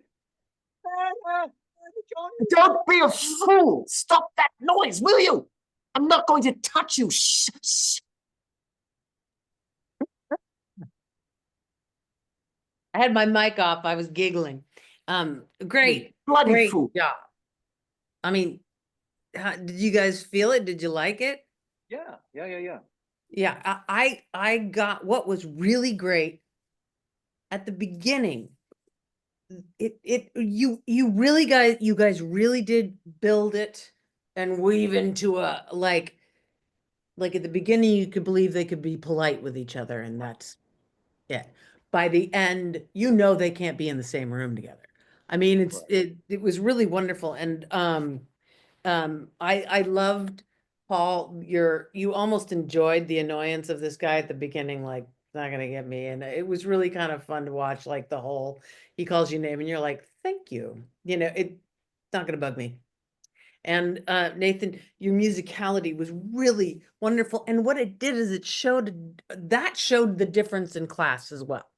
Don't be a fool! Stop that noise, will you? I'm not going to touch you. Shh, shh. I had my mic off. I was giggling. Great, Bloody great fool. job. I mean, did you guys feel it? Did you like it? Yeah. Yeah, I got what was really great at the beginning you guys really did build it and weave into a, like at the beginning, you could believe they could be polite with each other, and that's it. By the end, you know they can't be in the same room together. I mean, it was really wonderful. And I loved, Paul, you almost enjoyed the annoyance of this guy at the beginning, like, "It's not gonna get me." And it was really kind of fun to watch, like the whole, he calls you name and you're like, "Thank you." It's not gonna bug me. And Nathan, your musicality was really wonderful. And what it did is it showed the difference in class as well.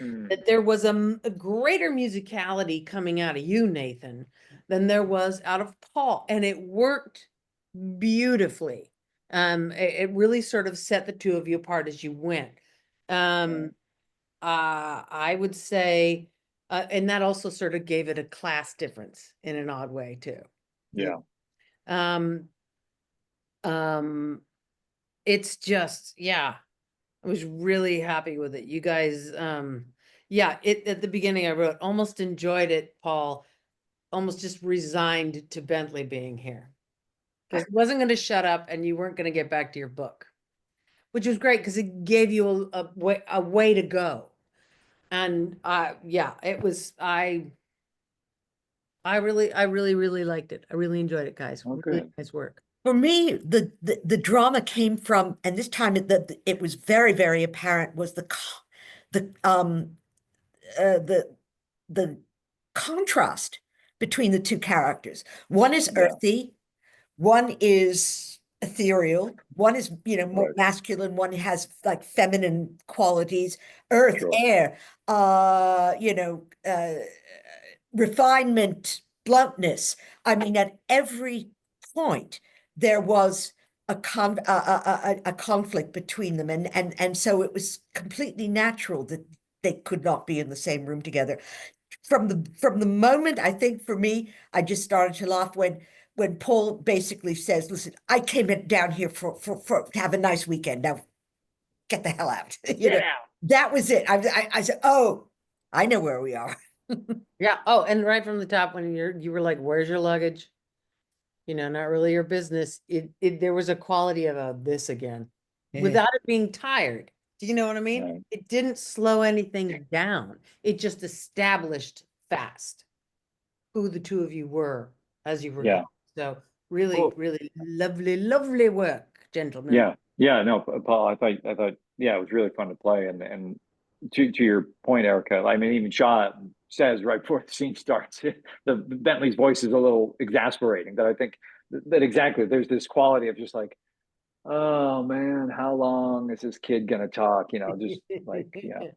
That there was a greater musicality coming out of you, Nathan, than there was out of Paul. And it worked beautifully. It really sort of set the two of you apart as you went. I would say, and that also sort of gave it a class difference in an odd way too. Yeah. It's just, yeah, I was really happy with it. You guys, yeah, at the beginning I wrote, almost enjoyed it, Paul, almost just resigned to Bentley being here. Because it wasn't going to shut up and you weren't going to get back to your book, which was great because it gave you a way to go. And yeah, it was, I really liked it. I really enjoyed it, guys. Oh, Really good. nice work. For me, the drama came from, and this time it was very, very apparent, was the contrast between the two characters. One is Yeah. earthy, one is ethereal, one is, more Right. masculine, one has like feminine qualities, earth, Sure. air, refinement, bluntness. I mean, at every point there was a conflict between them, and so it was completely natural that they could not be in the same room together. From the moment, I think for me, I just started to laugh when Paul basically says, "Listen, I came down here for to have a nice weekend. Now get the hell out." That was it. I said, "Oh, I know where we are." Yeah. Oh, and right from the top, when you were like, "Where's your luggage?" Not really your business. There was a quality of this again, without it being tired. Do you know what I mean? Right. It didn't slow anything down. It just established fast who the two of you were as you were Yeah. going. So really, Cool. really lovely work, gentlemen. Yeah. Yeah. No, Paul, I thought, yeah, it was really fun to play. And to your point, Erica, I mean, even Shaw says right before the scene starts, the Bentley's voice is a little exasperating. That I think that exactly there's this quality of just like, oh man, how long is this kid gonna talk? Just like, yeah.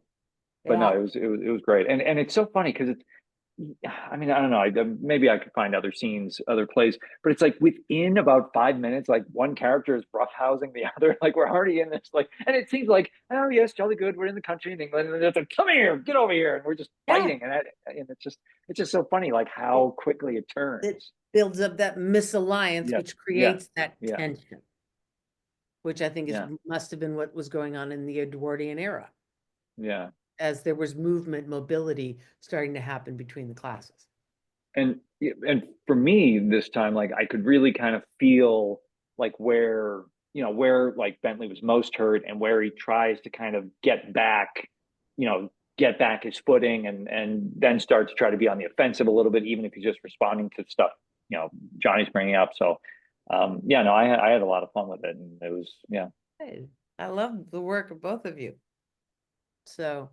But no, Yeah. it was great. And it's so funny because it's, I mean, I don't know. Maybe I could find other scenes, other plays, but it's like within about 5 minutes, like one character is roughhousing the other. Like we're already in this, like, and it seems like, oh yes, jolly good. We're in the country in England, and it's like, come here, get over here, and we're just Yeah. fighting, and it's just so funny, like how quickly it turns. It builds up that misalliance, Yeah, which creates that yeah, tension, which I think yeah, must have been what was going on in the Edwardian era, yeah. as there was mobility starting to happen between the classes. And for me this time, like I could really kind of feel like where like Bentley was most hurt and where he tries to kind of you know get back his footing and then start to try to be on the offensive a little bit, even if he's just responding to stuff Johnny's bringing up. So yeah, no, I had a lot of fun with it, and it was, yeah. Hey, I love the work of both of you. So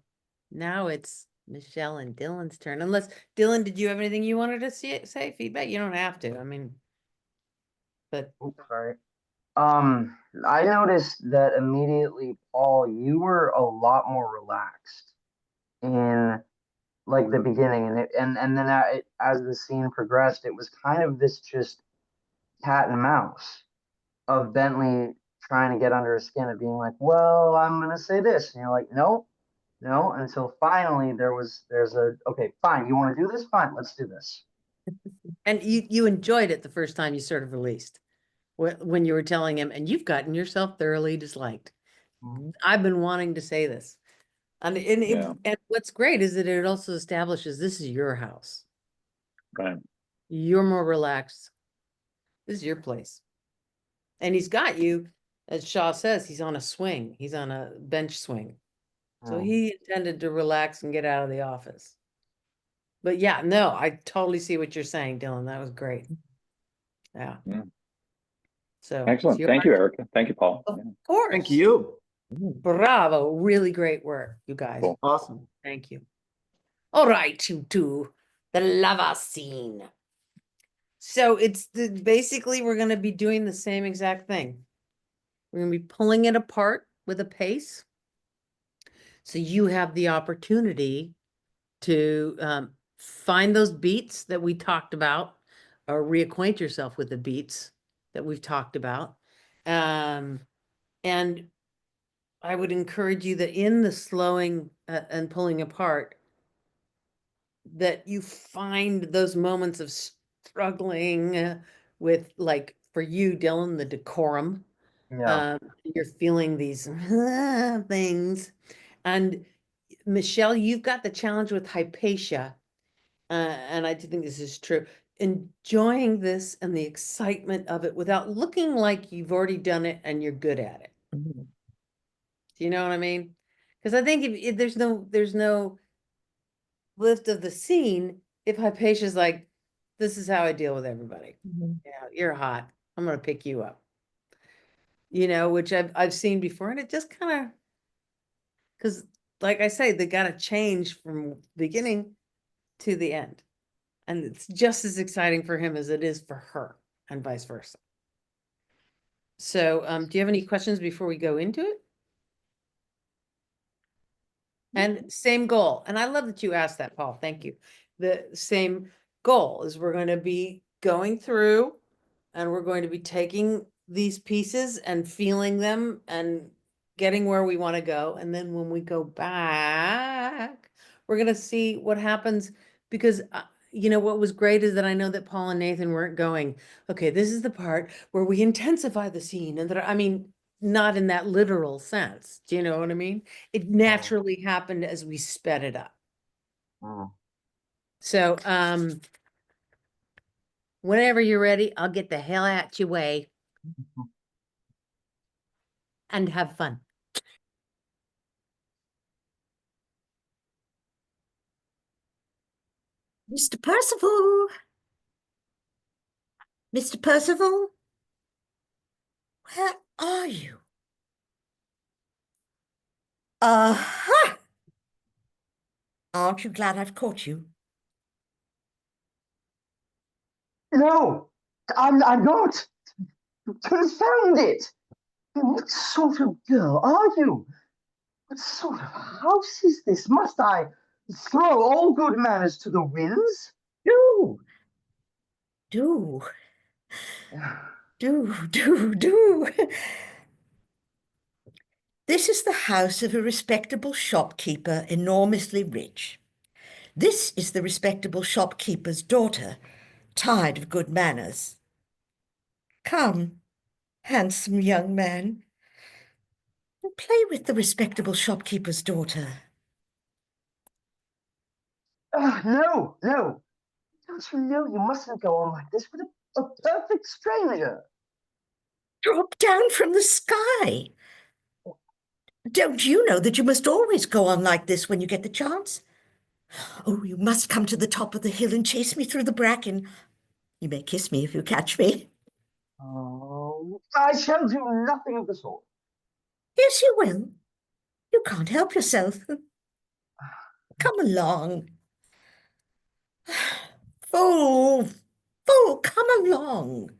now it's Michele and Dylan's turn. Unless, Dylan, did you have anything you wanted to say? Feedback? You don't have to. I mean, but Oops, sorry. I noticed that immediately, Paul, you were a lot more relaxed in like the beginning, and then as the scene progressed, it was kind of this just cat and mouse of Bentley trying to get under his skin, of being like, well, I'm gonna say this, and you're like, no, no, until finally there's a, okay, fine, you want to do this, fine, let's do this. and you enjoyed it the first time you sort of released, when you were telling him, and you've gotten yourself thoroughly disliked. I've been wanting to say this. Yeah. And what's great is that it also establishes this is your house. Right. You're more relaxed. This is your place. And he's got you, as Shaw says, he's on a swing. He's on a bench swing. So Oh. he intended to relax and get out of the office. But yeah, no, I totally see what you're saying, Dylan. That was great. Yeah. Yeah. So Excellent. Thank you, Erika. Thank you, Paul. Of Yeah. course. Thank you. Bravo. Really great work, you guys. Cool. Awesome. Thank you. All right, you two. The lava scene. So it's basically we're going to be doing the same exact thing. We're going to be pulling it apart with a pace. So you have the opportunity to find those beats that we talked about, or reacquaint yourself with the beats that we've talked about. And I would encourage you that in the slowing and pulling apart, that you find those moments of struggling with, like, for you, Dylan, the decorum. Yeah. You're feeling these things. And Michele, you've got the challenge with Hypatia. And I do think this is true. Enjoying this and the excitement of it without looking like you've already done it and you're good at it. Mhm. Do you know what I mean? Because I think if there's no lift of the scene if Hypatia's like, this is how I deal with everybody. Mhm. Yeah, you're hot. I'm gonna pick you up. You know, which I've seen before, and it just kind of, because like I say, they got to change from beginning to the end, and it's just as exciting for him as it is for her, and vice versa. So, do you have any questions before we go into it? And same goal. And I love that you asked that, Paul. Thank you. The same goal is we're going to be going through and we're going to be taking these pieces and feeling them and getting where we want to go. And then when we go back, we're going to see what happens, because you know, what was great is that I know that Paul and Nathan weren't going, okay, this is the part where we intensify the scene. And that, I mean, not in that literal sense. Do you know what I mean? It naturally happened as we sped it up. Oh. So, whenever you're ready, I'll get the hell out your way and have fun. Mr. Percival. Mr. Percival, where are you? Aha! Aren't you glad I've caught you? No, I'm not. Confound it! What sort of girl are you? What sort of house is this? Must I throw all good manners to the winds? Do. Do. Do. This is the house of a respectable shopkeeper, enormously rich. This is the respectable shopkeeper's daughter, tired of good manners. Come, handsome young man, and play with the respectable shopkeeper's daughter. No. Don't you know you mustn't go on like this with a perfect stranger? Drop down from the sky. Don't you know that you must always go on like this when you get the chance? Oh, you must come to the top of the hill and chase me through the bracken. You may kiss me if you catch me. Oh, I shall do nothing of the sort. Yes, you will. You can't help yourself. Come along. Fool, fool, come along.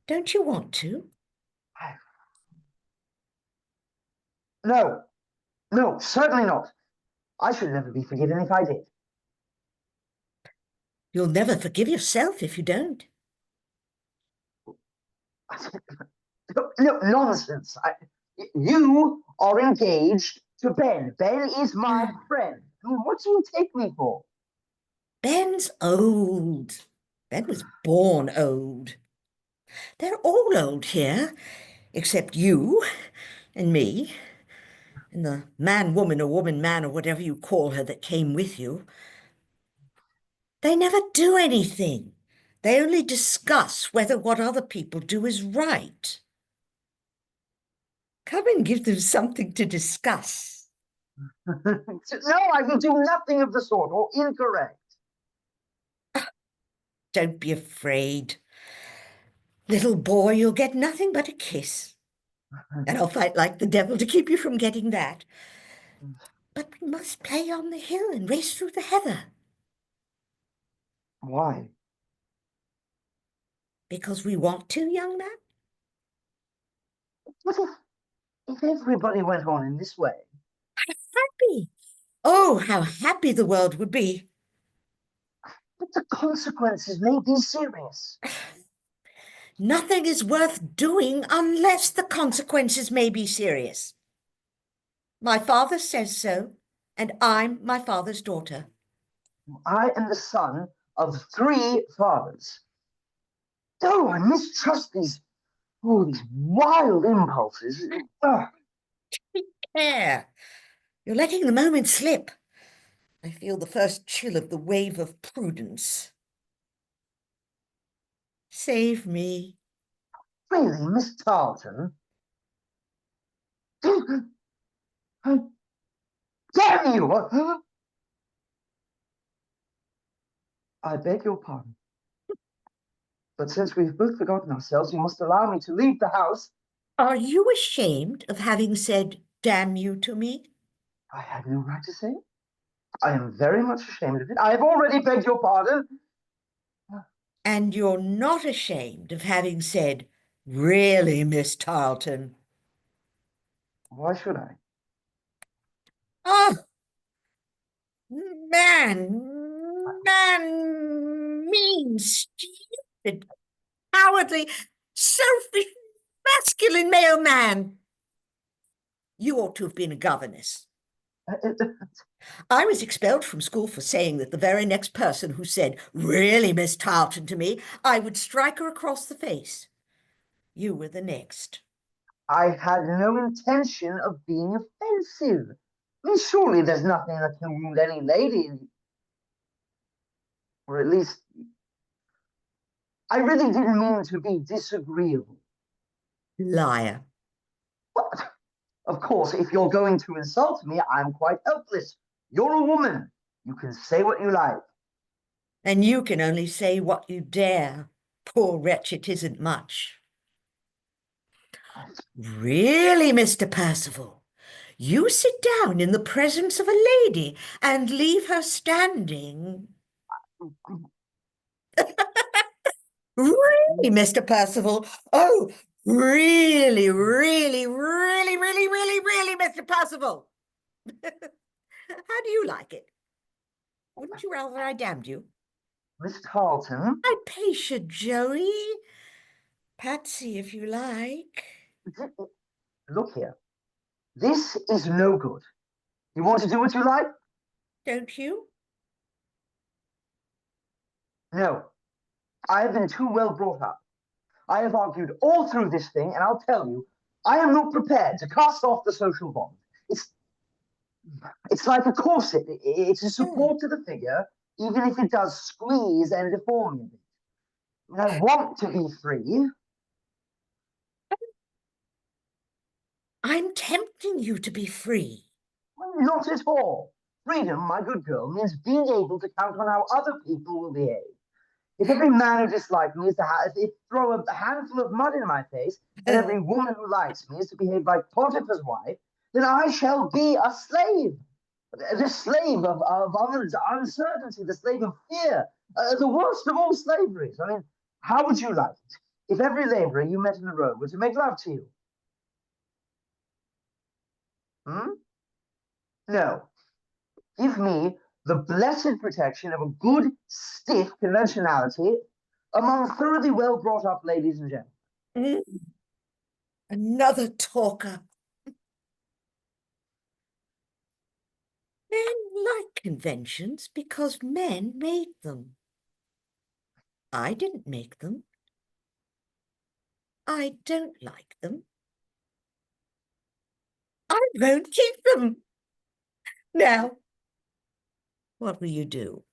Don't you want to? No, certainly not. I should never be forgiven if I did. You'll never forgive yourself if you don't. No, nonsense. You are engaged to Ben. Ben is my friend. I mean, what do you take me for? Ben's old. Ben was born old. They're all old here, except you and me. And the man, woman, or woman, man, or whatever you call her that came with you, they never do anything. They only discuss whether what other people do is right. Come and give them something to discuss. No, I will do nothing of the sort, or incorrect. Don't be afraid. Little boy, you'll get nothing but a kiss. And I'll fight like the devil to keep you from getting that. But we must play on the hill and race through the heather. Why? Because we want to, young man. What if everybody went on in this way? Happy. Oh, how happy the world would be. But the consequences may be serious. Nothing is worth doing unless the consequences may be serious. My father says so, and I'm my father's daughter. I am the son of 3 fathers. Oh, I mistrust these wild impulses. Ugh. Take care. You're letting the moment slip. I feel the first chill of the wave of prudence. Save me. Really, Miss Tarleton? Damn you! I beg your pardon. But since we've both forgotten ourselves, you must allow me to leave the house. Are you ashamed of having said damn you to me? I had no right to say it. I am very much ashamed of it. I have already begged your pardon. And you're not ashamed of having said, really, Miss Tarleton? Why should I? Oh, mean, stupid, cowardly, selfish, masculine male man. You ought to have been a governess. I was expelled from school for saying that the very next person who said, really, Miss Tarleton, to me, I would strike her across the face. You were the next. I had no intention of being offensive. I mean, surely there's nothing that can wound any lady, or at least I really didn't mean to be disagreeable. Liar. But, of course, if you're going to insult me, I'm quite helpless. You're a woman. You can say what you like. And you can only say what you dare. Poor wretch, it isn't much. Really, Mr. Percival, you sit down in the presence of a lady and leave her standing. Really, Mr. Percival? Oh, really, Mr. Percival? How do you like it? Wouldn't you rather I damned you? Miss Tarleton? Hypatia, Joey. Patsy, if you like. Look here. This is no good. You want to do what you like? Don't you? No. I have been too well brought up. I have argued all through this thing, and I'll tell you, I am not prepared to cast off the social bond. It's like a corset. It's a support to the figure, even if it does squeeze and deform you. I want to be free. I'm tempting you to be free. Not at all. Freedom, my good girl, means being able to count on how other people will behave. If every man who dislikes me is to throw a handful of mud in my face, and every woman who likes me is to behave like Potiphar's wife, then I shall be a slave. The slave of uncertainty, the slave of fear, the worst of all slaveries. I mean, how would you like it if every laborer you met in the road were to make love to you? Hmm? No. Give me the blessed protection of a good, stiff conventionality among thoroughly well brought up ladies and gentlemen. Another talker. Men like conventions because men made them. I didn't make them. I don't like them. I won't keep them. Now, what will you do?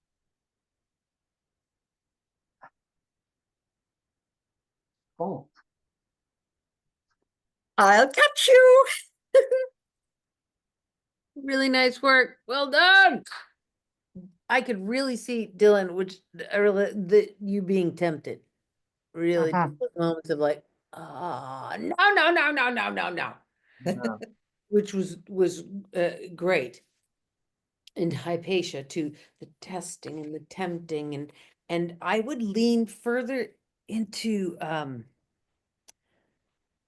Oh, I'll catch you. Really nice work. Well done. I could really see Dylan, you being tempted. Really, just Mhm. those moments of like, no, no, no, no, no, no, no, yeah. which was great. And Hypatia to the testing and the tempting, and I would lean further into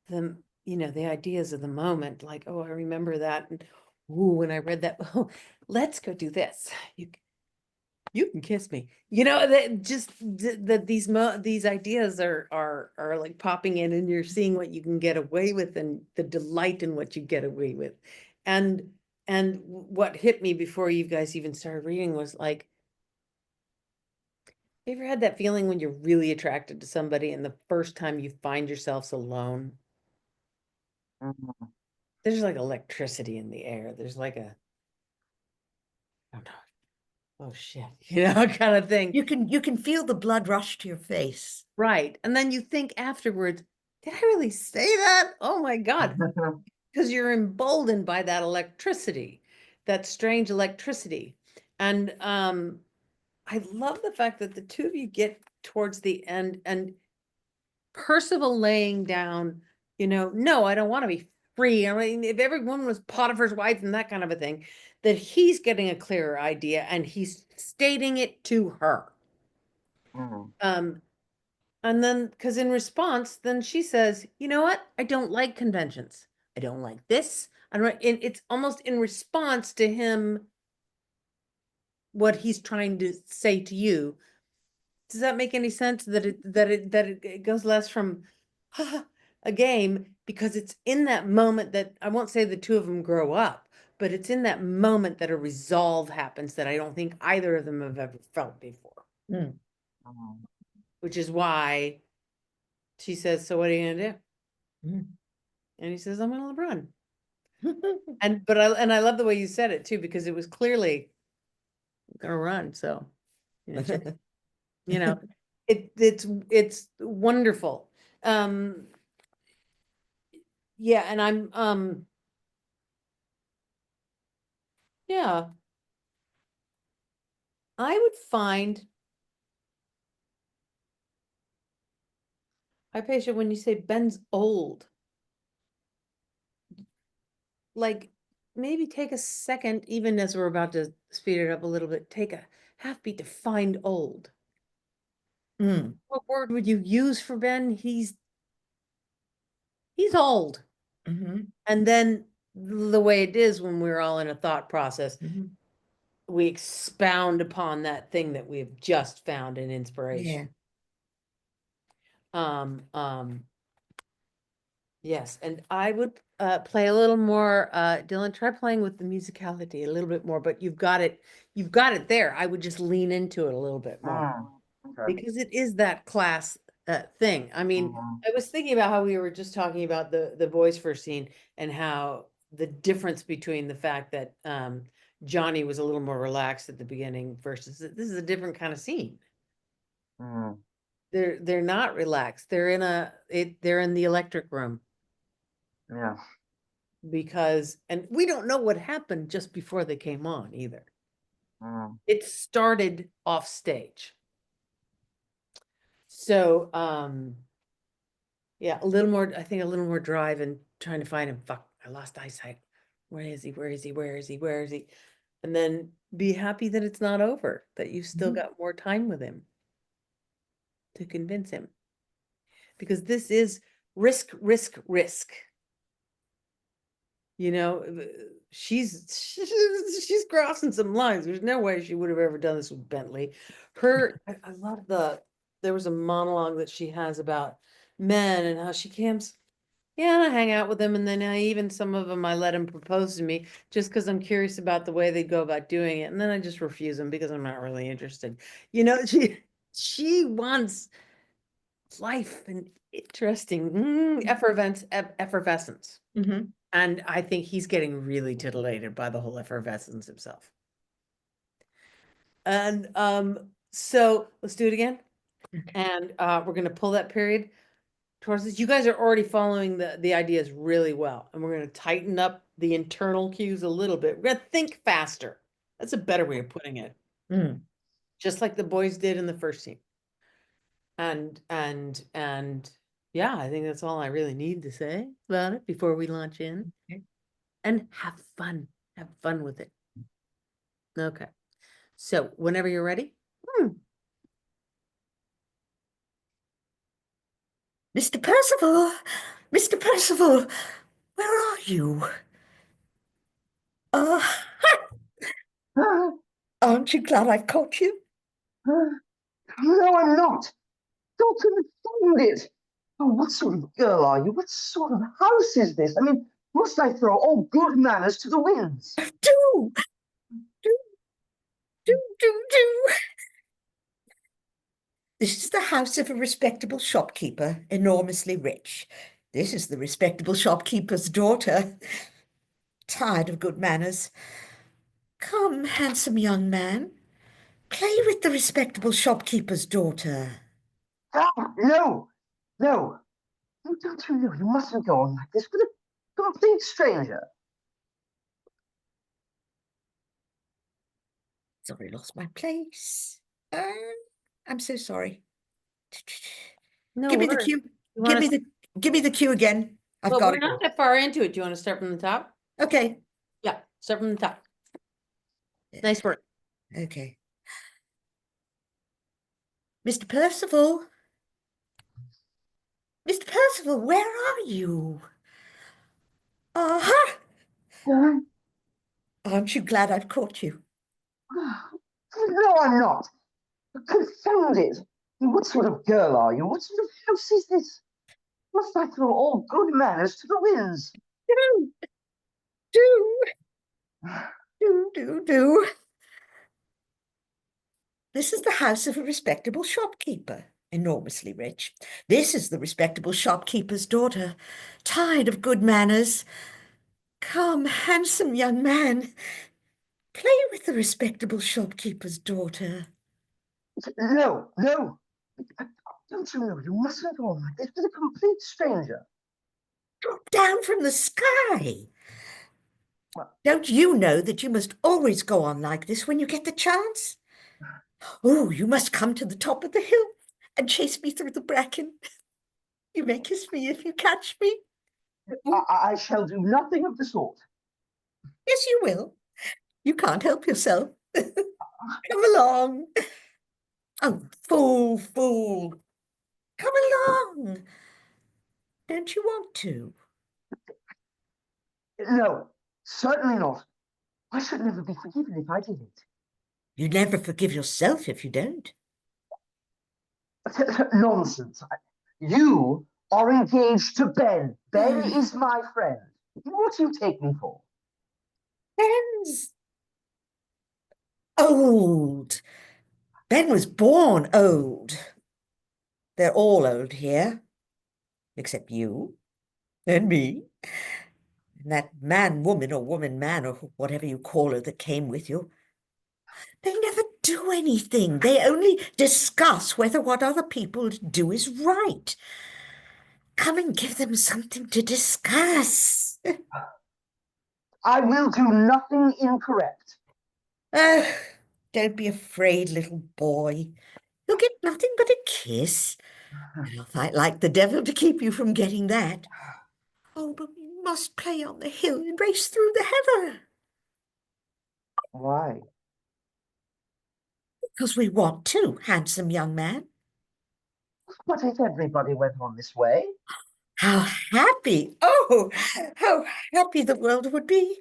the the ideas of the moment, like, oh, I remember that, and ooh, when I read that, oh, let's go do this. You can kiss me. That just that these ideas are like popping in, and you're seeing what you can get away with and the delight in what you get away with. And what hit me before you guys even started reading was like, you ever had that feeling when you're really attracted to somebody and the first time you find yourselves alone, Mhm. there's like electricity in the air. There's like oh no, oh shit, kind of thing. You can feel the blood rush to your face. Right. And then you think afterwards, did I really say that? Oh my God. Because you're emboldened by that electricity, that strange electricity. And I love the fact that the two of you get towards the end and Percival laying down, no, I don't want to be free. I mean, if everyone was Potiphar's wife and that kind of a thing, that he's getting a clearer idea and he's stating it to her. Mhm. And then, because in response, then she says, you know what? I don't like conventions. I don't like this. I don't, and it's almost in response to him, what he's trying to say to you. Does that make any sense? That it goes less from a game, because it's in that moment that I won't say the two of them grow up, but it's in that moment that a resolve happens that I don't think either of them have ever felt before. Mm. Mhm. Which is why she says, so what are you gonna do? Mm. And he says, I'm gonna run. I love the way you said it too, because it was clearly gonna run. So, you know, it's wonderful. Yeah, and yeah, I would find Hypatia, when you say Ben's old, like maybe take a second, even as we're about to speed it up a little bit, take a half beat to find old. Mm. What word would you use for Ben? He's old. Mhm. And then the way it is when we're all in a thought process, Mhm. we expound upon that thing that we've just found in Yeah. inspiration. Yes, and I would play a little more. Dylan, try playing with the musicality a little bit more, but you've got it there. I would just lean into it a little bit more, Mm. Okay. because it is that class thing. I mean, Mhm. I was thinking about how we were just talking about the boys' first scene, and how the difference between the fact that Johnny was a little more relaxed at the beginning versus this is a different kind of scene. Mhm. They're not relaxed. They're in the electric room, Yeah. because, and we don't know what happened just before they came on either. Mhm. It started off stage. So yeah, I think a little more drive and trying to find him. Fuck, I lost eyesight. Where is he? Where is he? Where is he? Where is he? And then be happy that it's not over, that you've still Mhm. got more time with him to convince him. Because this is risk, risk, risk. She's crossing some lines. There's no way she would have ever done this with Bentley. I love there was a monologue that she has about men and how she comes. Yeah, and I hang out with them, and then some of them I let them propose to me just because I'm curious about the way they go about doing it, and then I just refuse them because I'm not really interested. She wants life and interesting effervescence. Mhm. And I think he's getting really titillated by the whole effervescence himself. And so let's do it again. And we're going to pull that period towards this. You guys are already following the ideas really well. And we're going to tighten up the internal cues a little bit. We're going to think faster. That's a better way of putting it. Mm. Just like the boys did in the first scene. And yeah, I think that's all I really need to say about it before we launch in. Okay. And have fun. Have fun with it. Okay. So whenever you're ready. Mr. Percival, Mr. Percival, where are you? Uh, aren't you glad I've caught you? No, I'm not. Don't confound it. Oh, what sort of girl are you? What sort of house is this? I mean, must I throw all good manners to the winds? Do, do. This is the house of a respectable shopkeeper, enormously rich. This is the respectable shopkeeper's daughter. Tired of good manners. Come, handsome young man, play with the respectable shopkeeper's daughter. Ah, no, no. Don't you know you mustn't go on like this with a complete stranger? Sorry, lost my place. I'm so sorry. No Give me the worries. cue. You Give wanna me the cue again. I've Well, got we're it. not that far into it. Do you want to start from the top? Okay. Yeah, start from the top. Nice work. Okay. Mr. Percival. Mr. Percival, where are you? Uh-huh. Aren't you glad I've caught you? No, I'm not. Confound it. What sort of girl are you? What sort of house is this? Must I throw all good manners to the winds? Do. This is the house of a respectable shopkeeper, enormously rich. This is the respectable shopkeeper's daughter, tired of good manners. Come, handsome young man, play with the respectable shopkeeper's daughter. No. Don't you know you mustn't go on like this with a complete stranger? Drop down from the sky. Don't you know that you must always go on like this when you get the chance? Oh, you must come to the top of the hill and chase me through the bracken. You may kiss me if you catch me. I shall do nothing of the sort. Yes, you will. You can't help yourself. Come along. Oh, fool. Come along. Don't you want to? No, certainly not. I should never be forgiven if I did it. You never forgive yourself if you don't. Nonsense. You are engaged to Ben. Ben is my friend. What do you take me for? Ben's old. Ben was born old. They're all old here, except you and me. And that man-woman or woman-man or whatever you call her that came with you. They never do anything. They only discuss whether what other people do is right. Come and give them something to discuss. I will do nothing incorrect. Don't be afraid, little boy. You'll get nothing but a kiss. And I'll fight like the devil to keep you from getting that. Oh, but we must play on the hill and race through the heather. Why? Because we want to, handsome young man. But if everybody went on this way? How happy, oh, how happy the world would be.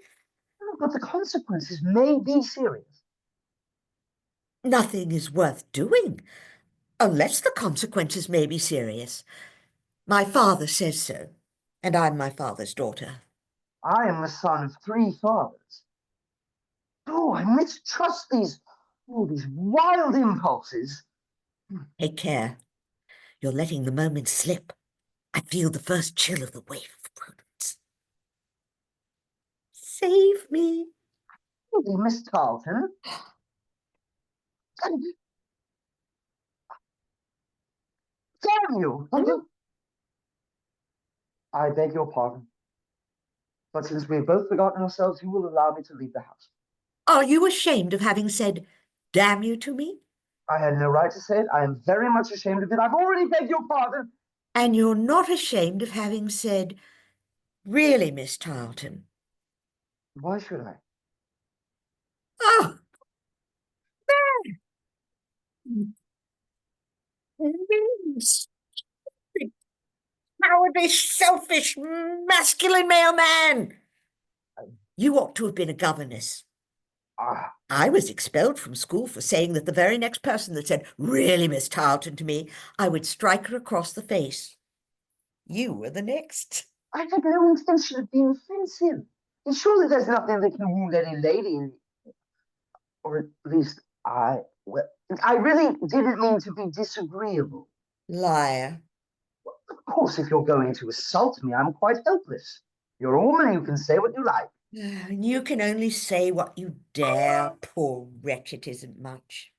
But the consequences may be serious. Nothing is worth doing, unless the consequences may be serious. My father says so, and I'm my father's daughter. I am the son of 3 fathers. Oh, I mistrust these wild impulses. Take care. You're letting the moment slip. I feel the first chill of the wave of prudence. Save me. Really, Miss Tarleton? Damn you! I beg your pardon. But since we've both forgotten ourselves, you will allow me to leave the house. Are you ashamed of having said, damn you to me? I had no right to say it. I am very much ashamed of it. I've already begged your pardon. And you're not ashamed of having said, really, Miss Tarleton? Why should I? Oh, cowardly, selfish, masculine male man. You ought to have been a governess. Ah, I was expelled from school for saying that the very next person that said, really, Miss Tarleton, to me, I would strike her across the face. You were the next. I had no intention of being offensive. And surely there's nothing that can wound any lady, or at least well, I really didn't mean to be disagreeable. Liar. Of course, if you're going to assault me, I'm quite helpless. You're a woman, you can say what you like. And you can only say what you dare, poor wretch, it isn't much.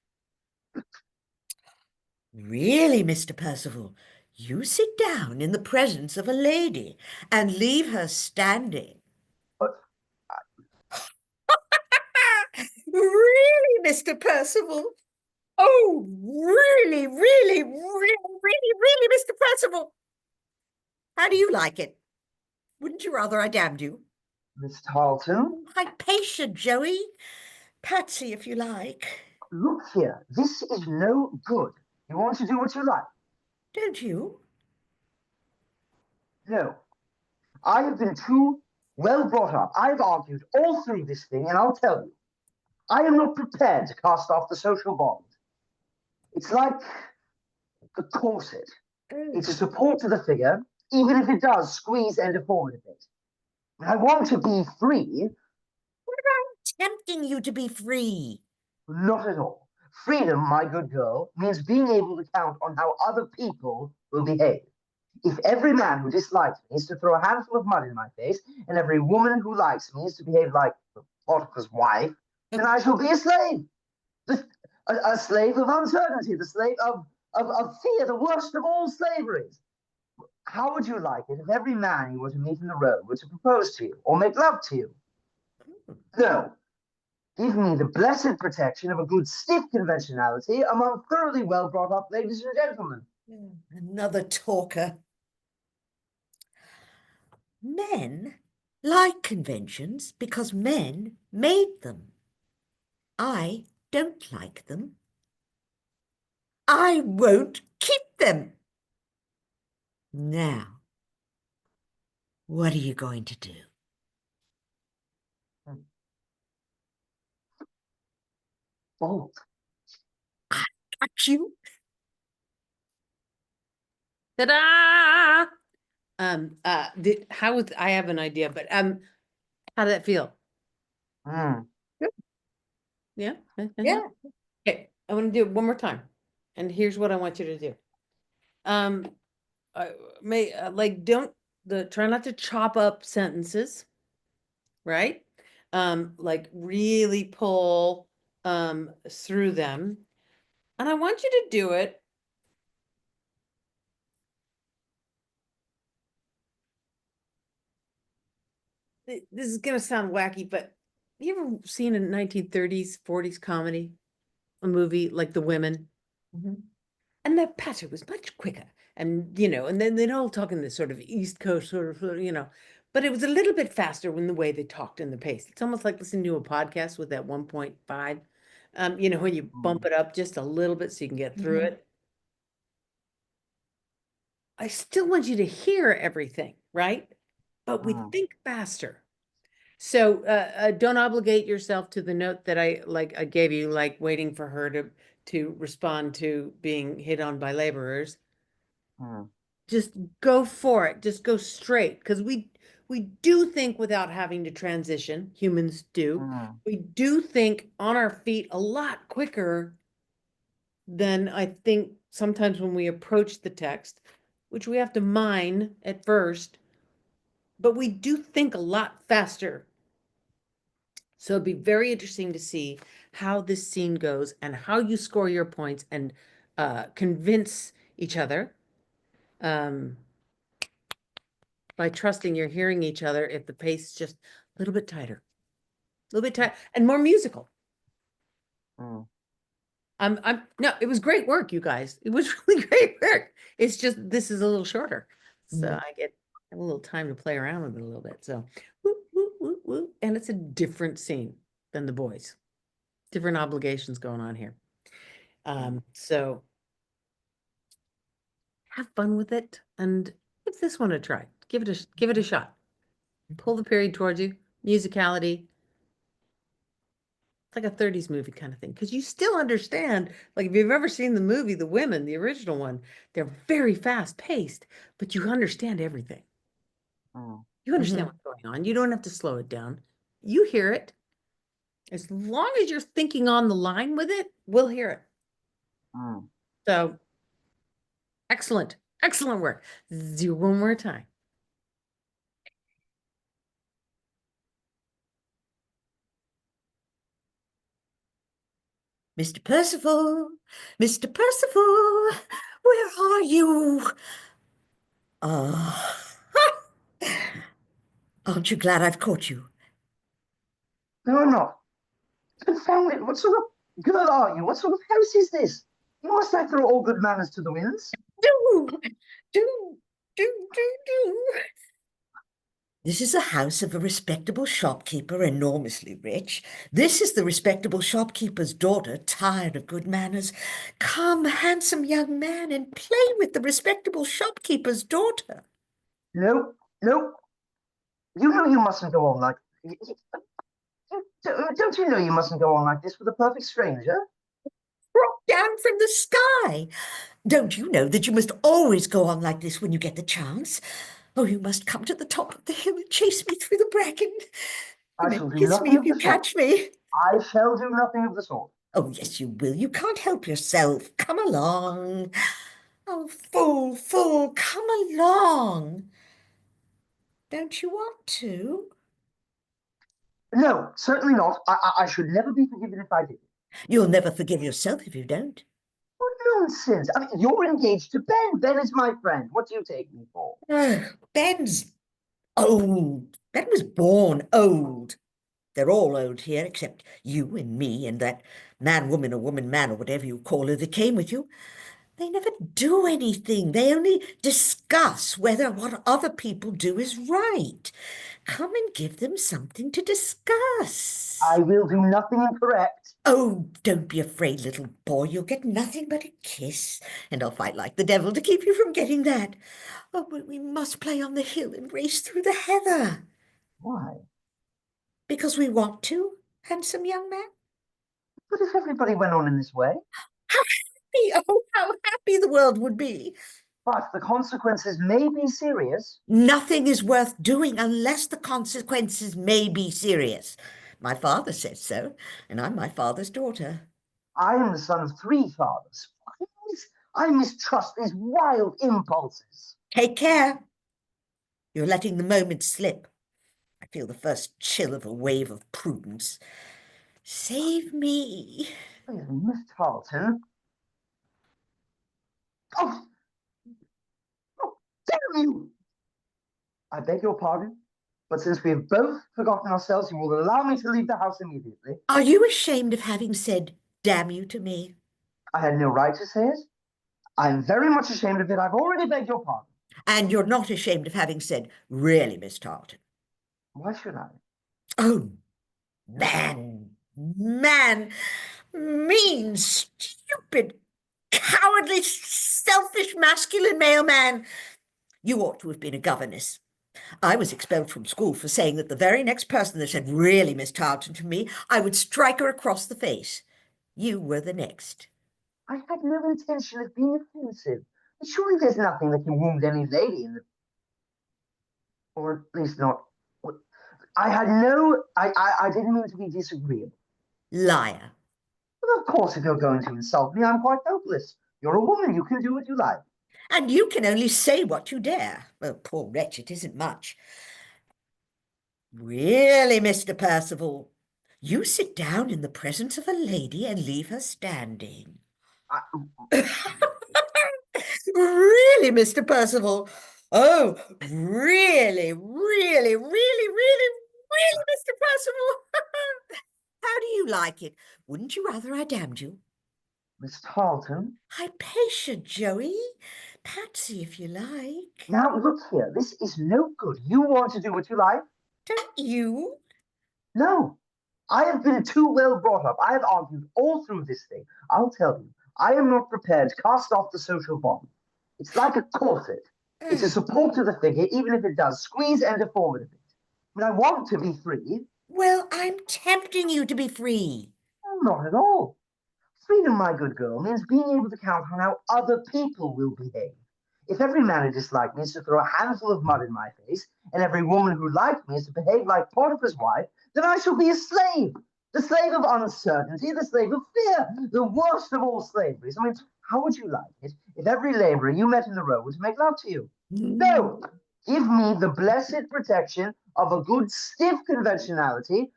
Really, Mr. Percival, you sit down in the presence of a lady and leave her standing. But Really, Mr. Percival? Oh, really, really, really, really, really, Mr. Percival? How do you like it? Wouldn't you rather I damned you? Miss Tarleton, Hypatia, Joey. Patsy, if you like. look here. This is no good. You want to do what you like? Don't you? No. I have been too well brought up. I've argued all through this thing, and I'll tell you, I am not prepared to cast off the social bond. It's like a corset. It's a support to the figure, even if it does squeeze and deform it a bit. I want to be free. Tempting you to be free. Not at all. Freedom, my good girl, means being able to count on how other people will behave. If every man who dislikes me is to throw a handful of mud in my face, and every woman who likes me is to behave like Potiphar's wife, then I shall be a slave. A slave of uncertainty, the slave of fear, the worst of all slaveries. How would you like it if every man you were to meet in the road were to propose to you or make love to you? No. Give me the blessed protection of a good stiff conventionality among thoroughly well brought up ladies and gentlemen. Another talker. Men like conventions because men made them. I don't like them. I won't keep them. Now, what are you going to do? Bold. Got you? Ta-da! How would I have an idea, but how did that feel? Mm. Yeah? Yeah. Okay, I want to do it one more time. And here's what I want you to do. Try not to chop up sentences, right? Like really pull through them. And I want you to do it. This is gonna sound wacky, but you ever seen a 1930s, 40s comedy? A movie like The Women? Mhm. And the patter was much quicker. And, and then they'd all talk in this sort of East Coast but it was a little bit faster when the way they talked and the pace. It's almost like listening to a podcast with that 1.5, when you bump it up just a little bit so you can get through Mhm. it. I still want you to hear everything, right? But we think faster. So don't obligate yourself to the note that I gave you, like waiting for her to respond to being hit on by laborers. Just go for it. Just go straight. Because we do think without having to transition. Humans do. We do think on our feet a lot quicker than I think sometimes when we approach the text, which we have to mine at first. But we do think a lot faster So it'd be very interesting to see how this scene goes and how you score your points and convince each other by trusting you're hearing each other if the pace is just a little bit tighter, a little bit tight and more musical. Mm. No, it was great work, you guys. It was really great work. It's just, this is a little shorter. So I get a little time to play around with it a little bit. So, woo, woo, woo, woo. And it's a different scene than the boys. Different obligations going on here. So have fun with it and give this one a try. Give it a shot. Pull the period towards you. Musicality. It's like a 30s movie kind of thing. Because you still understand, like if you've ever seen the movie, The Women, the original one, they're very fast paced, but you understand everything. You understand what's going on. You don't have to slow it down. You hear it. As long as you're thinking on the line with it, we'll hear it. So, excellent. Excellent work. Do one more time. Mr. Percival, Mr. Percival, where are you? Aren't you glad I've caught you? No, I'm not. Confound it. What sort of girl are you? What sort of house is this? You must not throw all good manners to the winds. Do. This is a house of a respectable shopkeeper, enormously rich. This is the respectable shopkeeper's daughter, tired of good manners. Come, handsome young man, and play with the respectable shopkeeper's daughter. No, no. You know you mustn't go on like... Don't you know you mustn't go on like this with a perfect stranger? Drop down from the sky. Don't you know that you must always go on like this when you get the chance? Oh, you must come to the top of the hill and chase me through the bracken. I Then shall do kiss nothing me of if you the sort. catch me. I shall do nothing of the sort. Oh, yes, you will. You can't help yourself. Come along. Oh, fool, come along. Don't you want to? No, certainly not. I should never be forgiven if I did. You'll never forgive yourself if you don't. What nonsense. I mean, you're engaged to Ben. Ben is my friend. What do you take me for? Ben's old. Ben was born old. They're all old here, except you and me and that man, woman, or woman, man, or whatever you call her that came with you. They never do anything. They only discuss whether what other people do is right. Come and give them something to discuss. I will do nothing incorrect. Oh, don't be afraid, little boy. You'll get nothing but a kiss, and I'll fight like the devil to keep you from getting that. Oh, but we must play on the hill and race through the heather. Why? Because we want to, handsome young man. But if everybody went on in this way? How happy, oh, how happy the world would be. But the consequences may be serious. Nothing is worth doing unless the consequences may be serious. My father says so, and I'm my father's daughter. I am the son of 3 fathers. I mistrust these wild impulses. Take care. You're letting the moment slip. I feel the first chill of a wave of prudence. Save me. Miss Tarleton. Oh, damn you! I beg your pardon, but since we have both forgotten ourselves, you will allow me to leave the house immediately. Are you ashamed of having said, damn you, to me? I had no right to say it. I'm very much ashamed of it. I've already begged your pardon. And you're not ashamed of having said, really, Miss Tarleton? Why should I? Oh, man, mean, stupid, cowardly, selfish, masculine male man. You ought to have been a governess. I was expelled from school for saying that the very next person that said, really, Miss Tarleton, to me, I would strike her across the face. You were the next. I had no intention of being offensive. Surely there's nothing that can wound any lady in the... Or at least not... I had no... I didn't mean to be disagreeable. Liar. Well, of course, if you're going to insult me, I'm quite helpless. You're a woman. You can do what you like. And you can only say what you dare. Well, poor wretch, it isn't much. Really, Mr. Percival, You sit down in the presence of a lady and leave her standing. I, Really, Mr. Percival? Oh, really, really, really, really, really, Mr. Percival? How do you like it? Wouldn't you rather I damned you? Miss Tarleton. Hypatia, Joey. Patsy, if you like. Now look here, this is no good. You want to do what you like? Don't you? No. I have been too well brought up. I have argued all through this thing. I'll tell you, I am not prepared to cast off the social bond. It's like a corset. It's a support to the figure, even if it does squeeze and deform it a bit. I mean, I want to be free. Well, I'm tempting you to be free. Not at all. Freedom, my good girl, means being able to count on how other people will behave. If every man who disliked me is to throw a handful of mud in my face, and every woman who liked me is to behave like Potiphar's wife, then I shall be a slave. The slave of uncertainty, the slave of fear, the worst of all slaveries. I mean, how would you like it if every laborer you met in the road were to make love to you? No! Give me the blessed protection of a good stiff conventionality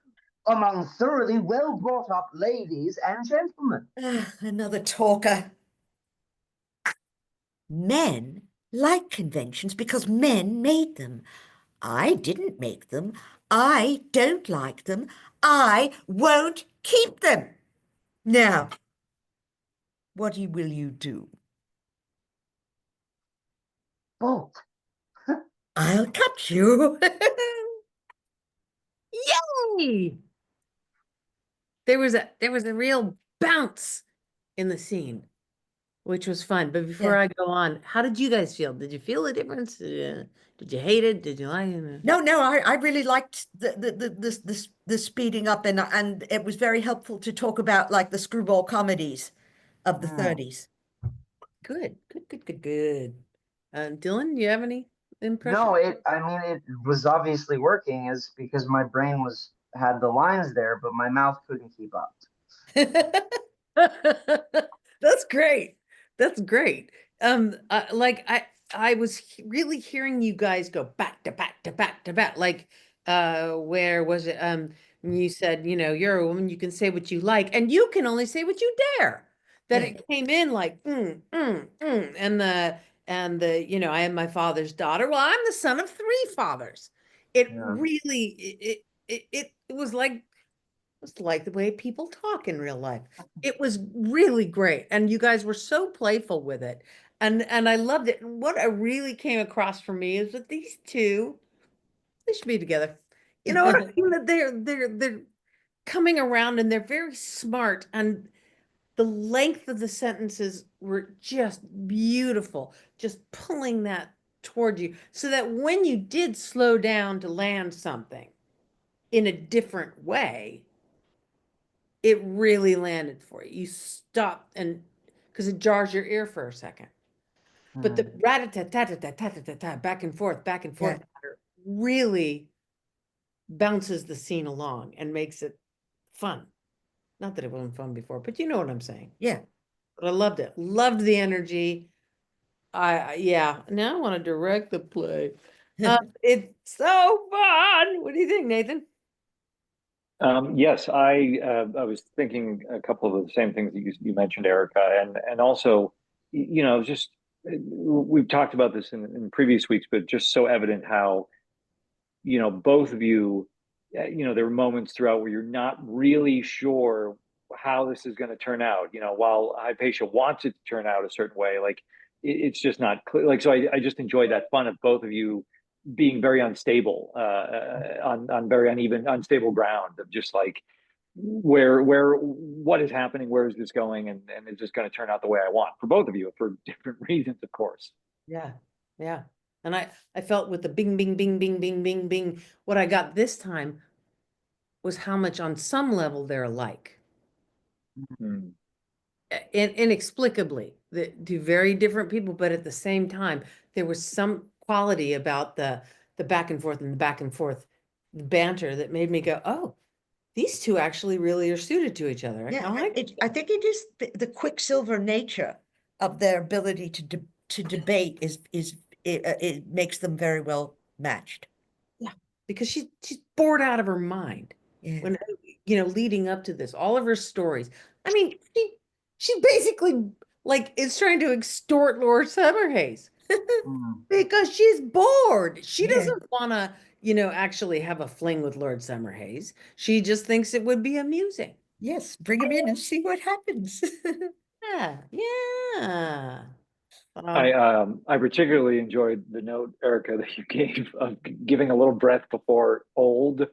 among thoroughly well brought up ladies and gentlemen. Another talker. Men like conventions because men made them. I didn't make them. I don't like them. I won't keep them. Now, what will you do? Bolt. I'll cut you. Yay! There was a real bounce in the scene, which was fun. But before Yeah. I go on, how did you guys feel? Did you feel a difference? Did you hate it? Did you like it? No, I really liked the speeding up, and it was very helpful to talk about like the screwball comedies of the 30s. Good. Dylan, you have any impression? No, I mean, it was obviously working is because my brain had the lines there, but my mouth couldn't keep up. That's great. That's great. I was really hearing you guys go back to back to back to back. Like, where was it? You said, you're a woman, you can say what you like, and you can only say what you dare. That Yeah. it came in like, and I am my father's daughter. Well, I'm the son of three fathers. It Yeah. really, it was like. It's like the way people talk in real life. It was really great. And you guys were so playful with it. And I loved it. And what I really came across for me is that these two, they should be together. You know what I mean? That they're coming around and they're very smart. And the length of the sentences were just beautiful, just pulling that toward you. So that when you did slow down to land something in a different way, it really landed for you. You stopped and because it jars your ear for a second. But the rat-a-tat-tat-tat-tat-tat-tat, back and forth Yeah. really bounces the scene along and makes it fun. Not that it wasn't fun before, but you know what I'm saying. Yeah. But I loved it. Loved the energy. Yeah. Now I want to direct the play. It's so fun. What do you think, Nathan? Yes, I was thinking a couple of the same things that you mentioned, Erica, and also, just we've talked about this in previous weeks, but just so evident how, both of you, there were moments throughout where you're not really sure how this is going to turn out. While Hypatia wants it to turn out a certain way, like it's just not clear. Like, so I just enjoyed that fun of both of you being very unstable, on very uneven, unstable ground of just like what is happening, where is this going, and it's just going to turn out the way I want for both of you for different reasons, of course. Yeah. Yeah. And I felt with the bing, bing, bing, bing, bing, bing, bing, what I got this time was how much on some level they're alike. Hmm. Inexplicably, the two very different people, but at the same time, there was some quality about the back and forth and the back and forth banter that made me go, oh, these two actually really are suited to each other. Yeah, I I think it is the quicksilver nature of their ability to debate it makes them very well matched. Yeah, because she's bored out of her mind. Yeah. When leading up to this, all of her stories. I mean, she basically like is trying to extort Lord Summerhaze because she's bored. She Yeah. doesn't want to, actually have a fling with Lord Summerhaze. She just thinks it would be amusing. Yes, bring him in and see what happens. Yeah, yeah. I particularly enjoyed the note, Erika, that you gave of giving a little breath before old.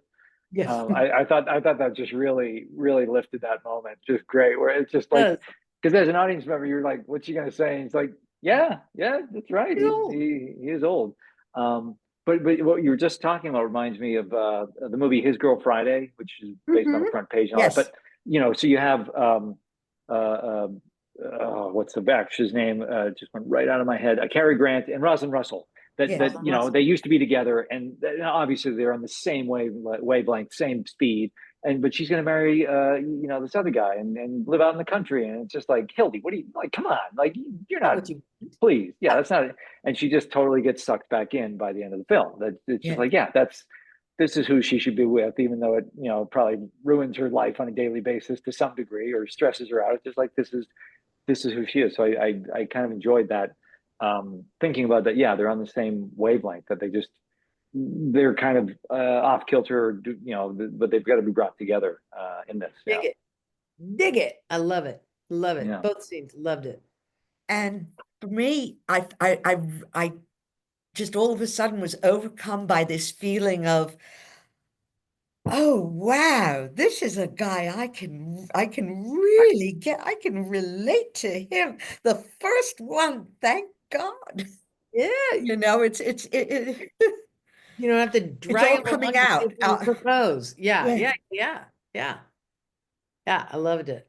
Yes. I thought that just really lifted that moment. Just great, where it's just like, Does. because as an audience member, you're like, "What's she gonna say?" And it's like, "Yeah, that's right. He's old. He is old." But what you were just talking about reminds me of the movie His Girl Friday, which is based on the front page and all that. Yes. But so you have uh, uh, what's the actress name? Just went right out of my head. Cary Grant and Rosalind Russell. Yes. That they used to be together, and obviously they're on the same wavelength, same speed. But she's going to marry this other guy and live out in the country, and it's just like, Hildy, what do you like? Come on, like you're Not not. what you Please, yeah, that's not. And she just totally gets sucked back in by the end of the film. That it's just Yeah. like, yeah, this is who she should be with, even though it probably ruins her life on a daily basis to some degree or stresses her out. It's just like this is who she is. So I kind of enjoyed that, thinking about that. Yeah, they're on the same wavelength, that they're kind of off kilter, but they've got to be brought together in this. dig it. Dig it. I love it. Love it. Yeah. Both scenes. Loved it. And for me, I just all of a sudden was overcome by this feeling of, oh wow, this is a guy I can really get. I can relate to him. The first one, thank God. Yeah. It You don't have to drag all him coming along to out. see if he'll propose. Yeah, Yeah. yeah. Yeah, I loved it.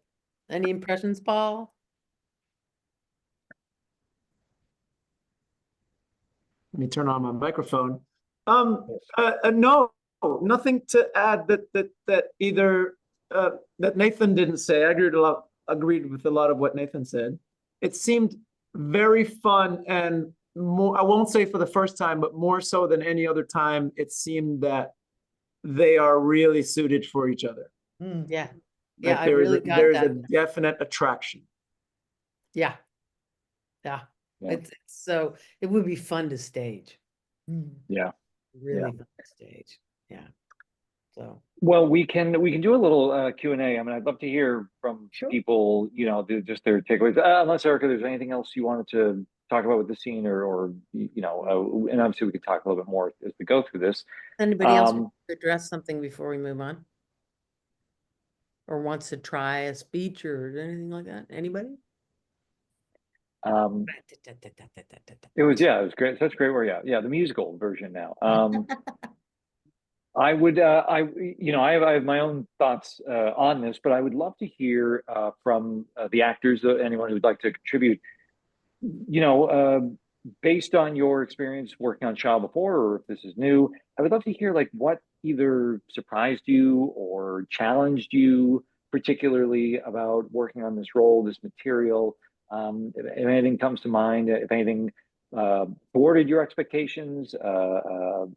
Any impressions, Paul? Let me turn on my microphone. No, nothing to add that either that Nathan didn't say. I agreed with a lot of what Nathan said. It seemed very fun, and more, I won't say for the first time, but more so than any other time, it seemed that they are really suited for each other. Yeah. That Yeah, I there is really got there's that. a definite attraction. Yeah. Yeah. Yeah. It's so it would be fun to stage. Yeah. Really fun to stage. Yeah. So Well, we can do a little Q&A. I mean, I'd love to hear from Sure. people, just their takeaways. Unless, Erika, there's anything else you wanted to talk about with the scene, or and obviously we could talk a little bit more as we go through this. anybody else want to address something before we move on? Or wants to try a speech or anything like that? Anybody? It was great. Such great work. Yeah, the musical version now. I would, I have my own thoughts on this, but I would love to hear from the actors, anyone who'd like to contribute. Based on your experience working on Shaw before, or if this is new, I would love to hear like what either surprised you or challenged you particularly about working on this role, this material. If anything comes to mind, if anything thwarted your expectations,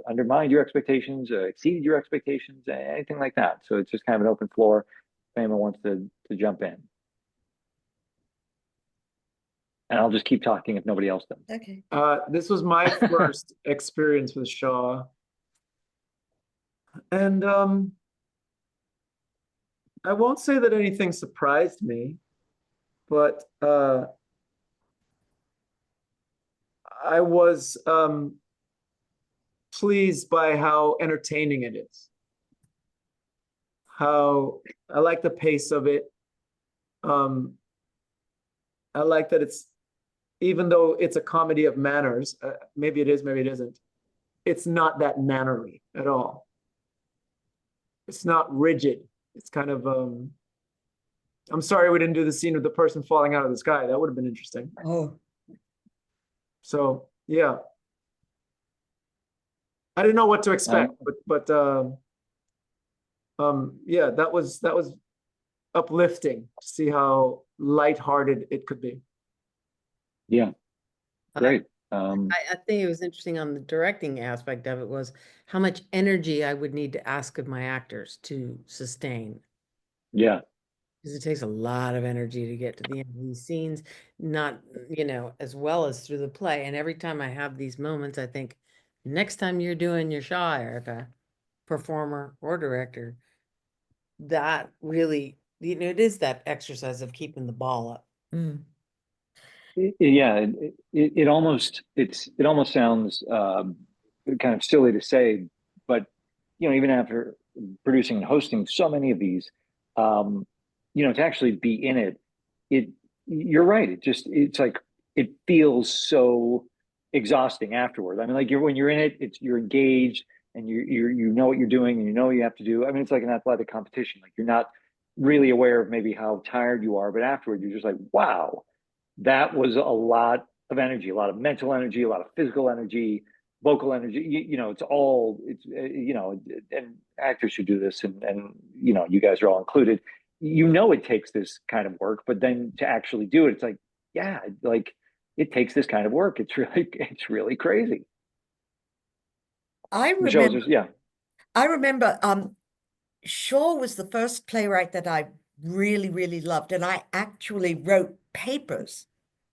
undermined your expectations, exceeded your expectations, anything like that. So it's just kind of an open floor if anyone wants to jump in. And I'll just keep talking if nobody else does. Okay. This was my first experience with Shaw. And I won't say that anything surprised me, but I was pleased by how entertaining it is. How I like the pace of it. I like that even though it's a comedy of manners, maybe it is, maybe it isn't, it's not that mannerly at all. It's not rigid. It's kind of, I'm sorry we didn't do the scene with the person falling out of the sky. That would have been interesting. Oh, So, yeah. I didn't know what to expect, but yeah, that was uplifting to see how lighthearted it could be. Yeah, great. I think it was interesting on the directing aspect of it was how much energy I would need to ask of my actors to sustain Yeah. Because it takes a lot of energy to get to the end of these scenes, not, as well as through the play. And every time I have these moments, I think, next time you're doing your Shaw, Erika, performer or director, that really, it is that exercise of keeping the ball up. Mm. Yeah, it almost sounds kind of silly to say, but even after producing and hosting so many of these, um, to actually be in it, you're right. It's like it feels so exhausting afterward. I mean, like when you're in it, you're engaged and you know what you're doing and you know what you have to do. I mean, it's like an athletic competition. Like you're not really aware of maybe how tired you are, but afterward you're just like, wow, that was a lot of energy, a lot of mental energy, a lot of physical energy, vocal energy. And actors who do this, and you guys are all included. It takes this kind of work, but then to actually do it, it's like, yeah, like it takes this kind of work. It's really crazy. I Michelle, remember, yeah. I remember, Shaw was the first playwright that I really, really loved. And I actually wrote papers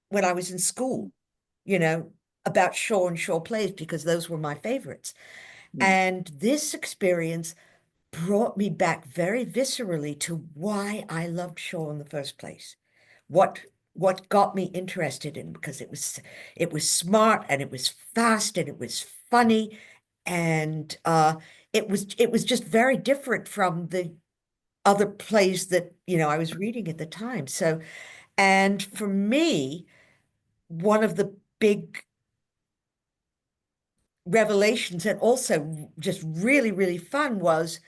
when I was in school, about Shaw and Shaw plays because those were my favorites. And this experience brought me back very viscerally to why I loved Shaw in the first place. What got me interested in, because it was smart and it was fast and it was funny, and it was just very different from the other plays that I was reading at the time. So, and for me, one of the big revelations and also just really, really fun was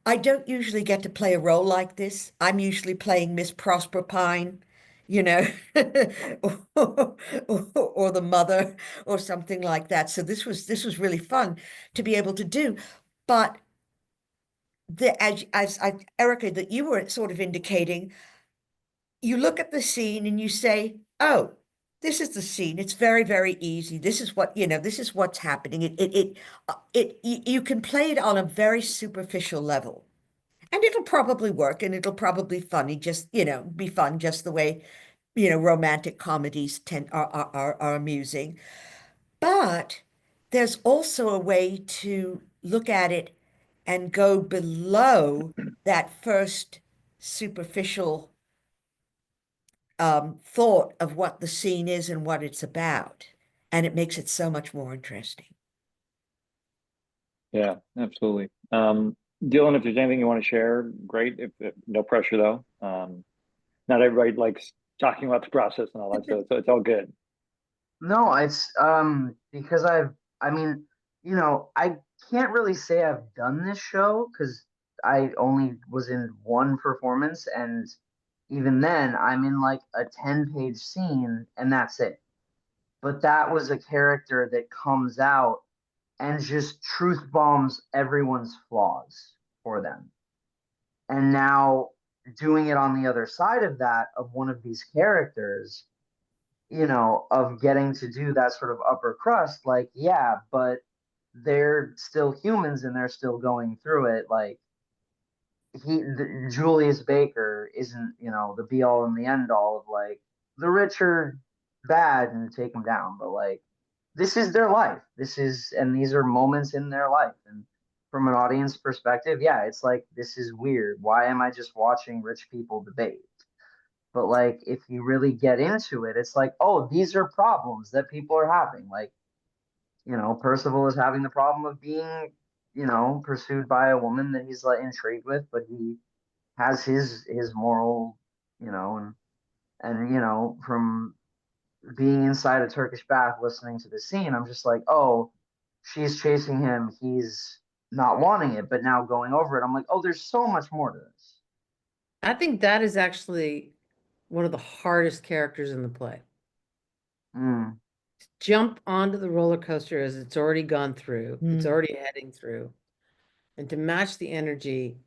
I don't usually get to play a role like this. I'm usually playing Miss Prosper Pine, you know, or the mother or something like that. So this was really fun to be able to do. But Erika, that you were sort of indicating, you look at the scene and you say, oh, this is the scene. It's very, very easy. This is this is what's happening. You can play it on a very superficial level. And it'll probably work and it'll probably funny, just, be fun, just the way, romantic comedies are amusing. But there's also a way to look at it and go below that first superficial thought of what the scene is and what it's about. And it makes it so much more interesting. Yeah, absolutely. Dylan, if there's anything you want to share, great. If no pressure though. Not everybody likes talking about the process and all that stuff, so it's all good. No, it's because I mean, I can't really say I've done this show because I only was in one performance, and even then I'm in like a 10-page scene and that's it. But that was a character that comes out and just truth bombs everyone's flaws for them. And now doing it on the other side of that, of one of these characters, of getting to do that sort of upper crust, like, yeah, but they're still humans and they're still going through it. Like, Julius Baker isn't, the be all and the end all of like the rich are bad and take them down, but like this is their life. And these are moments in their life. And from an audience perspective, yeah, it's like, this is weird. Why am I just watching rich people debate? But like, if you really get into it, it's like, oh, these are problems that people are having. Like, Percival is having the problem of being, pursued by a woman that he's like intrigued with, but he has his moral, and from being inside a Turkish bath listening to the scene, I'm just like, oh, she's chasing him, he's not wanting it, but now going over it, I'm like, oh, there's so much more to this. I think that is actually one of the hardest characters in the play. Mm. Jump onto the roller coaster as it's already gone through, it's Mm. already heading through, and to match the energy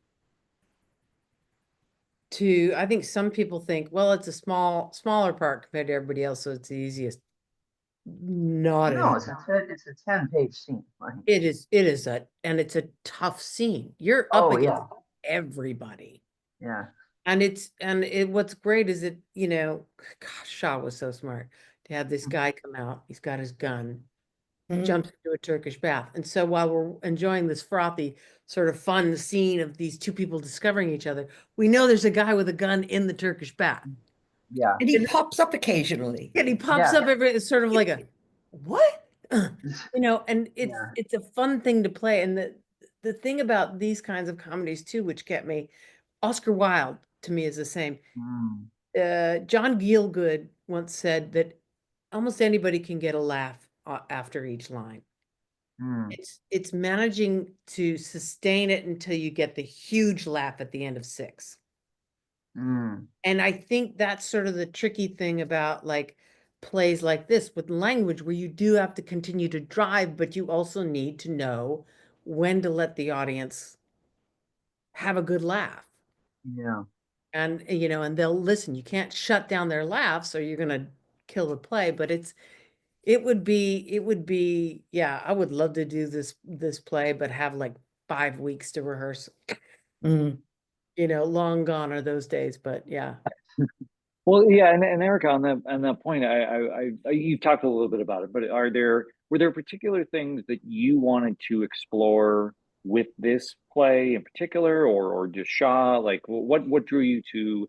to, I think some people think, well, it's a smaller part compared to everybody else, so it's the easiest. Not at No, all. it's a 10-page scene. Like, It is and it's a tough scene. You're up oh against yeah, everybody. yeah. And what's great is that, you know, gosh, Shaw was so smart to have this guy come out. He's got his gun, jumps into a Turkish bath. And so while we're enjoying this frothy, sort of fun scene of these two people discovering each other, we know there's a guy with a gun in the Turkish bath. Yeah. And he pops up occasionally. And he pops Yeah. up it's sort of like a, what? You know, and it's a fun thing to play. And the thing about these kinds of comedies too, which kept me, Oscar Wilde to me is the same. John Gielgud once said that almost anybody can get a laugh after each line. It's managing to sustain it until you get the huge laugh at the end of 6. And I think that's sort of the tricky thing about like plays like this with language, where you do have to continue to drive, but you also need to know when to let the audience have a good laugh. Yeah. And, you know, and they'll listen. You can't shut down their laughs or you're going to kill the play, but it would be, yeah, I would love to do this play, but have like 5 weeks to rehearse. You know, long gone are those days, but yeah. Well, yeah, and Erika, on that point, you've talked a little bit about it, but were there particular things that you wanted to explore with this play in particular, or just Shaw? Like, what drew you to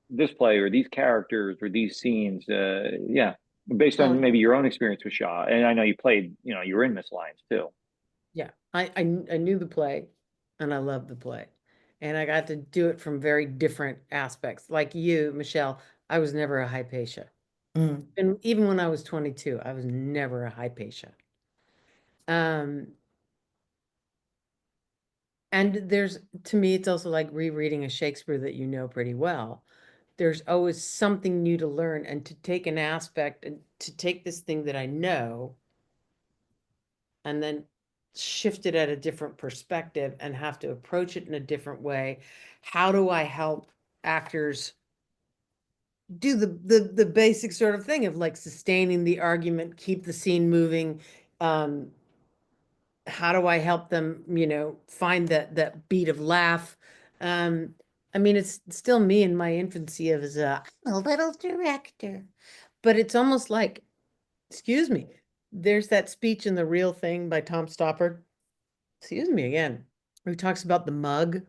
this play, or these characters, or these scenes? Yeah, based on maybe your own experience with Shaw, and I know you played, you know, you were in MISALLIANCE too. Yeah, I knew the play and I loved the play. And I got to do it from very different aspects. Like you, Michele, I was never a Hypatia. And even when I was 22, I was never a Hypatia. And there's, to me, it's also like rereading a Shakespeare that you know pretty well. There's always something new to learn, and to take an aspect and to take this thing that I know and then shift it at a different perspective and have to approach it in a different way. How do I help actors do the basic sort of thing of like sustaining the argument, keep the scene moving? How do I help them, you know, find that beat of laugh? I mean, it's still me in my infancy of as a little director, but it's almost like, excuse me, there's that speech in The Real Thing by Tom Stoppard. Excuse me again, where he talks about the mug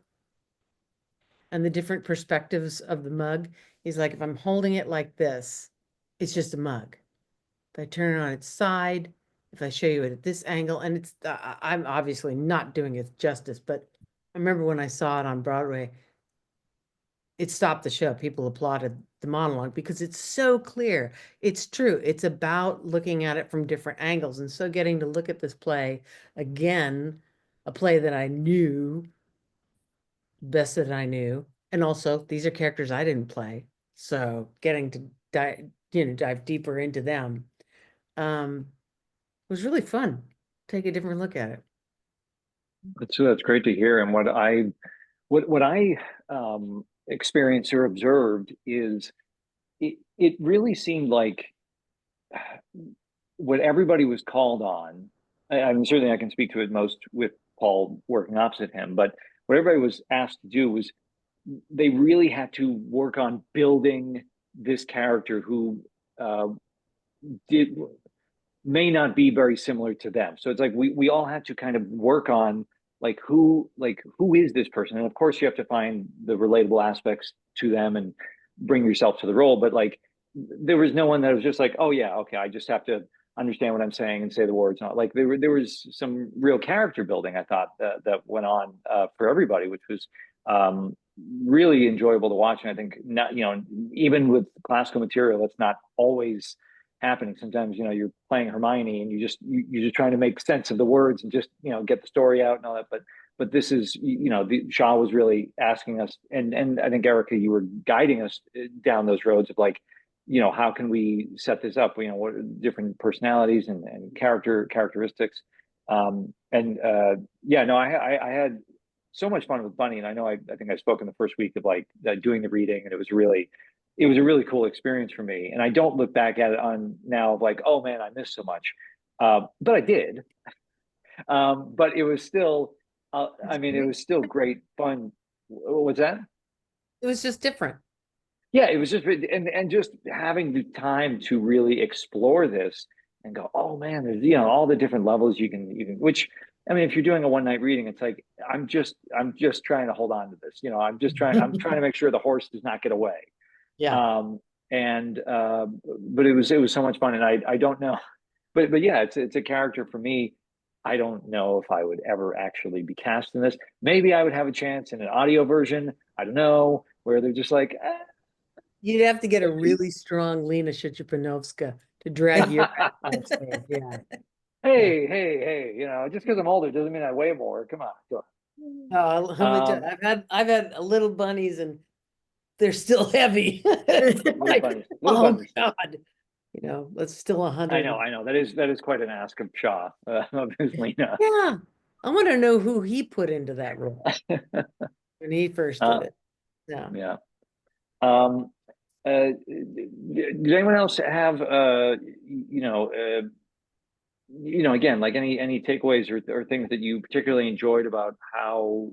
and the different perspectives of the mug. He's like, if I'm holding it like this, it's just a mug. If I turn it on its side, if I show you it at this angle, and it's, I'm obviously not doing it justice, but I remember when I saw it on Broadway, it stopped the show. People applauded the monologue because it's so clear. It's true. It's about looking at it from different angles. And so getting to look at this play again, a play that I knew, best that I knew, and also these are characters I didn't play. So getting to dive deeper into them was really fun. Take a different look at it. That's great to hear. And what I experienced or observed is it really seemed like what everybody was called on. I mean, certainly I can speak to it most with Paul working opposite him, but what everybody was asked to do was they really had to work on building this character who did may not be very similar to them. So it's like we all had to kind of work on who is this person? And of course you have to find the relatable aspects to them and bring yourself to the role. But like there was no one that was just like, oh yeah, okay, I just have to understand what I'm saying and say the words. Not like there was some real character building, I thought, that went on for everybody, which was really enjoyable to watch. And I think not, you know, even with classical material, that's not always happening. Sometimes, you know, you're playing Hermione and you're just trying to make sense of the words and just, you know, get the story out and all that. But this is, you know, Shaw was really asking us, and I think Erika, you were guiding us down those roads of like, you know, how can we set this up? You know, what different personalities and characteristics. Yeah, no, I had so much fun with Bunny, and I know I think I spoke in the first week of like doing the reading, and it was a really cool experience for me. And I don't look back at it on now of like, oh man, I missed so much, but I did. But it was still, I mean, it was still great fun. What's that? It was just different. Yeah, it was just and just having the time to really explore this and go, oh man, there's all the different levels you can which I mean, if you're doing a one night reading, it's like I'm just trying to hold on to this. I'm trying to make sure the horse does not get away. Yeah. And but it was so much fun, and I don't know, but yeah, it's a character for me. I don't know if I would ever actually be cast in this. Maybe I would have a chance in an audio version. I don't know, where they're just like, You'd have to get a really strong Lena Shchepanovska to drag you around. Yeah. hey, just because I'm older doesn't mean I weigh more. Come on, go Oh, let me tell on. you, I've had little bunnies and they're still heavy. Little Like, bunnies, little oh bunnies. God. That's still 100. I know. That is quite an ask of Shaw, of his Lena. Yeah. I want to know who he put into that role when he first did it. Yeah. Yeah. Does anyone else have again, like any takeaways or things that you particularly enjoyed about how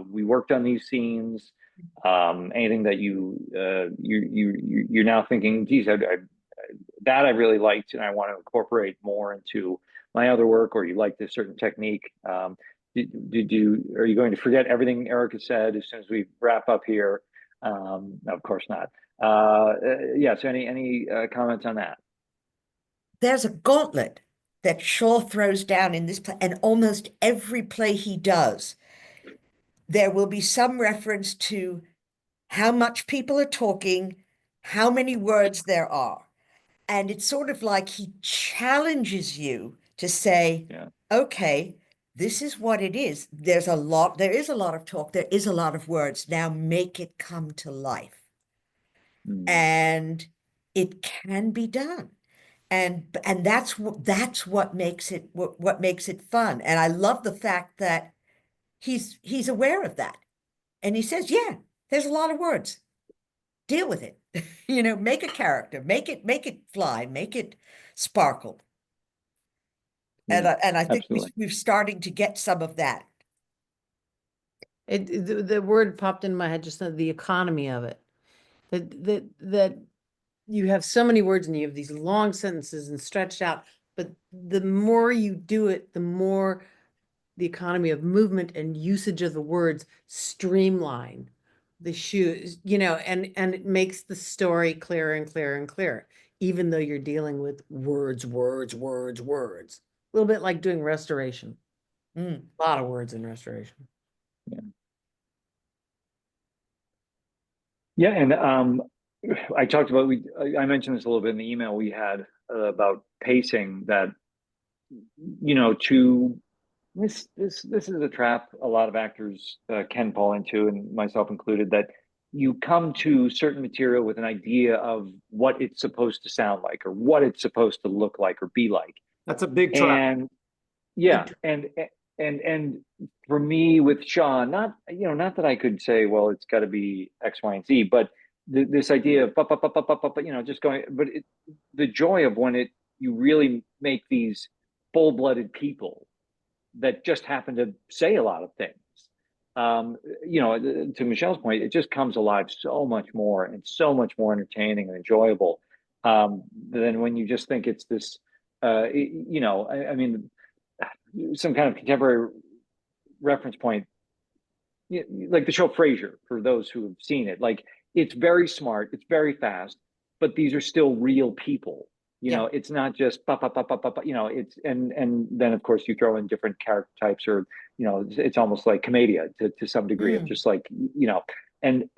we worked on these scenes? Anything that you're now thinking, geez, that I really liked and I want to incorporate more into my other work, or you like this certain technique? Are you going to forget everything Erika said as soon as we wrap up here? No, of course not. Yeah. So any comments on that? There's a gauntlet that Shaw throws down in this play, and almost every play he does, there will be some reference to how much people are talking, how many words there are. And it's sort of like he challenges you to say, Yeah. okay, this is what it is. There is a lot of talk, there is a lot of words. Now make it come to life. Mm. And it can be done. And that's what makes it what makes it fun. And I love the fact that he's aware of that. And he says, yeah, there's a lot of words. Deal with it. Make a character, make it fly, make it sparkle. Yeah, And I think absolutely. we're starting to get some of that. The word popped in my head just now, the economy of it. That you have so many words and you have these long sentences and stretched out, but the more you do it, the more the economy of movement and usage of the words streamline the shoes, and it makes the story clearer and clearer and clearer, even though you're dealing with words. A little bit like doing restoration. A lot of words in restoration. Yeah. Yeah, and I talked about I mentioned this a little bit in the email we had about pacing. That to this is a trap a lot of actors can fall into, and myself included. That you come to certain material with an idea of what it's supposed to sound like, or what it's supposed to look like, or be like. That's a big trap. And yeah, and for me with Sean, not that I could say, well, it's got to be X, Y, and Z, but this idea of just going, but the joy of when you really make these full-blooded people that just happen to say a lot of things. To Michele's point, it just comes alive so much more and so much more entertaining and enjoyable than when you just think it's this. I mean, some kind of contemporary reference point, like the show Frasier, for those who have seen it. Like, it's very smart, it's very fast, but these are still real people. It's not just it's and then of course you throw in different character types, or it's almost like commedia to some degree of just like and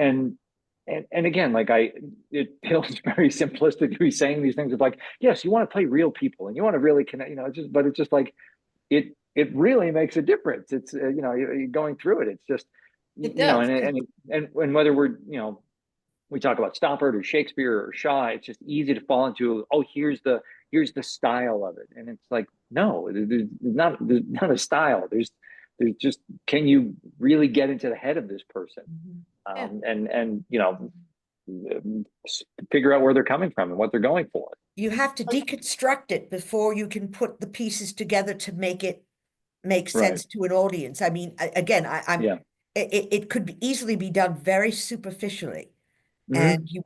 again, like it feels very simplistic to be saying these things of like, yes, you want to play real people and you want to really connect, but it's just like it really makes a difference. It's you're going through it. It's just It does. and whether we're we talk about Stoppard or Shakespeare or Shaw, it's just easy to fall into, oh, here's the style of it. And it's like, no, there's not a style. There's just, can you really get into the head of this person? And figure out where they're coming from and what they're going for. You have to deconstruct it before you can put the pieces together to make it make sense to an audience. I mean, again, I'm it could easily be done very superficially, Mhm. and you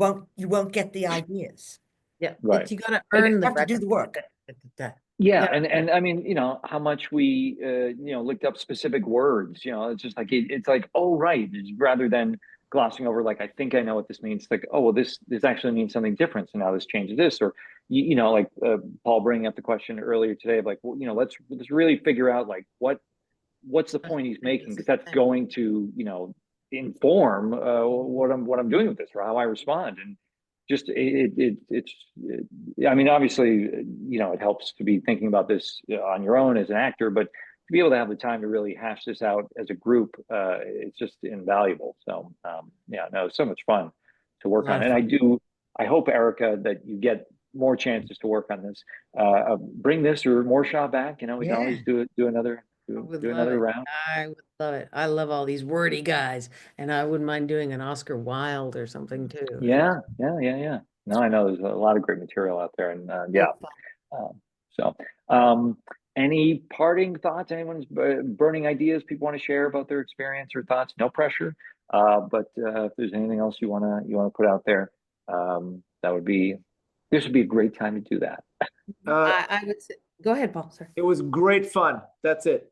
won't get the ideas. Yeah, Right. you gotta And earn You the have to do the work. yeah, Yeah. and I mean, how much we looked up specific words, it's just like it's like, oh right, rather than glossing over like I think I know what this means. It's like, oh well, this actually means something different. So now this changes this, or like Paul bringing up the question earlier today of like, well, let's really figure out like what's the point he's making, because that's going to inform what I'm doing with this or how I respond. And just I mean, obviously, it helps to be thinking about this on your own as an actor, but to be able to have the time to really hash this out as a group, it's just invaluable. So yeah, no, it's so much fun to work on. And I hope, Erika, that you get more chances to work on this. Bring this or more Shaw back. We can always do another I would do love another it. round. I would love it. I love all these wordy guys, and I wouldn't mind doing an Oscar Wilde or something too. Yeah. No, I know there's a lot of great material out there, and yeah. So fun. So, um, any parting thoughts? Anyone's burning ideas people want to share about their experience or thoughts? No pressure. But if there's anything else you wanna put out there, this would be a great time to do that. I would say, go ahead, Paul, sir. It was great fun. That's it.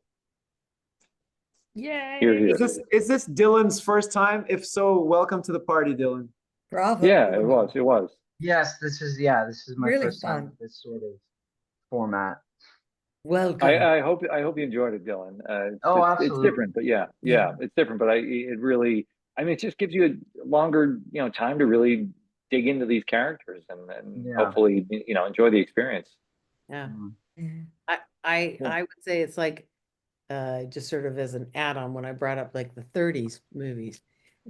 Yay. Here. Is this Dylan's first time? If so, welcome to the party, Dylan. Bravo. Yeah, it was. Yes, this is my Really first time fun. with this sort of format. Welcome. I hope you enjoyed it, Dylan. Oh, it's absolutely. different, but yeah, it's different. But it really, I mean, it just gives you a longer, time to really dig into these characters and Yeah. hopefully, enjoy the experience. Yeah. Mhm. Yeah. I would say it's like just sort of as an add-on when I brought up like the 30s movies.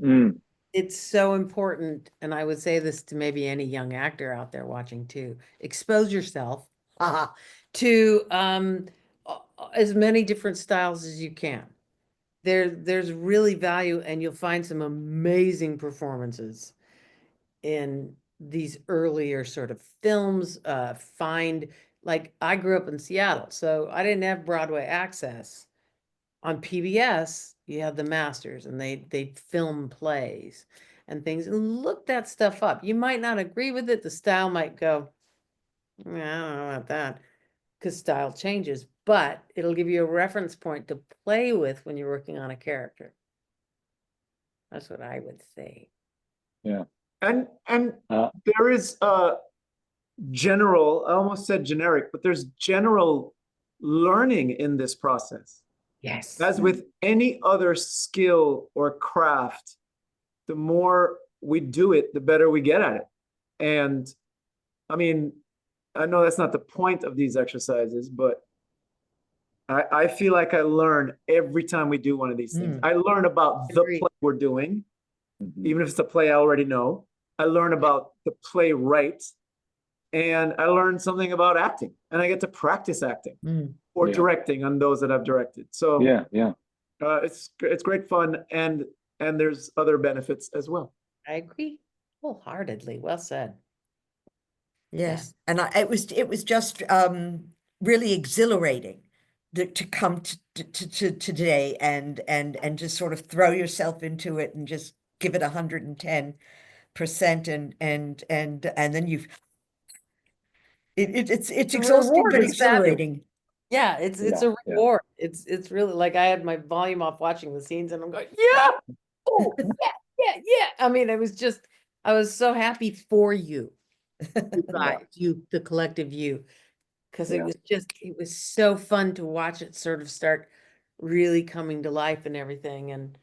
Mm, It's so important, and I would say this to maybe any young actor out there watching too. Expose yourself to as many different styles as you can. There's really value, and you'll find some amazing performances in these earlier sort of films. Find, like, I grew up in Seattle, so I didn't have Broadway access. On PBS, you had the masters, and they film plays and things, and look that stuff up. You might not agree with it. The style might go, I don't know about that, because style changes, but it'll give you a reference point to play with when you're working on a character. That's what I would say. yeah. And Uh, there is general, I almost said generic, but there's general learning in this process. Yes. As with any other skill or craft, the more we do it, the better we get at it. And I mean, I know that's not the point of these exercises, but I feel like I learn every time we do one of these things. I learn about the Agreed. play we're doing, mhm. even if it's a play I already know. I learn about the playwright, and I learn something about acting, and I get to practice acting or Yeah. directing on those that I've directed. So Yeah. it's great fun, and there's other benefits as well. I agree wholeheartedly. Well said. Yes, and it was just really exhilarating to come to today and just sort of throw yourself into it and just give it 110%, and then it's The exhausting reward but is fabulous. exhilarating. Yeah, it's Yeah, a reward. It's really like I had my volume off watching the scenes, and I'm going, yeah, oh, yeah. I mean, I was so happy for you, you guys, the collective you, because Yeah. it was so fun to watch it sort of start really coming to life and everything, and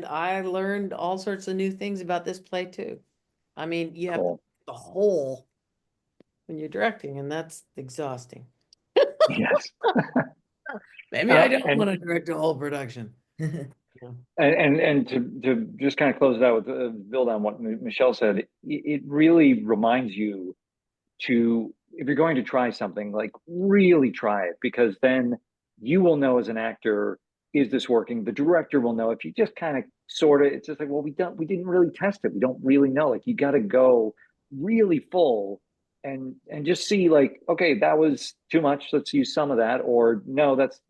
I learned all sorts of new things about this play too. I mean, you have Cool. the whole when you're directing, and that's exhausting. Yes. Maybe I don't and want to direct a whole production. and to just kind of close it out with build on what Michele said, it really reminds you to, if you're going to try something, like really try it, because then you will know as an actor, is this working? The director will know. If you just kind of sort of, it's just like, well, we didn't really test it. We don't really know. Like, you got to go really full and just see, like, okay, that was too much. Let's use some of that, or no, that's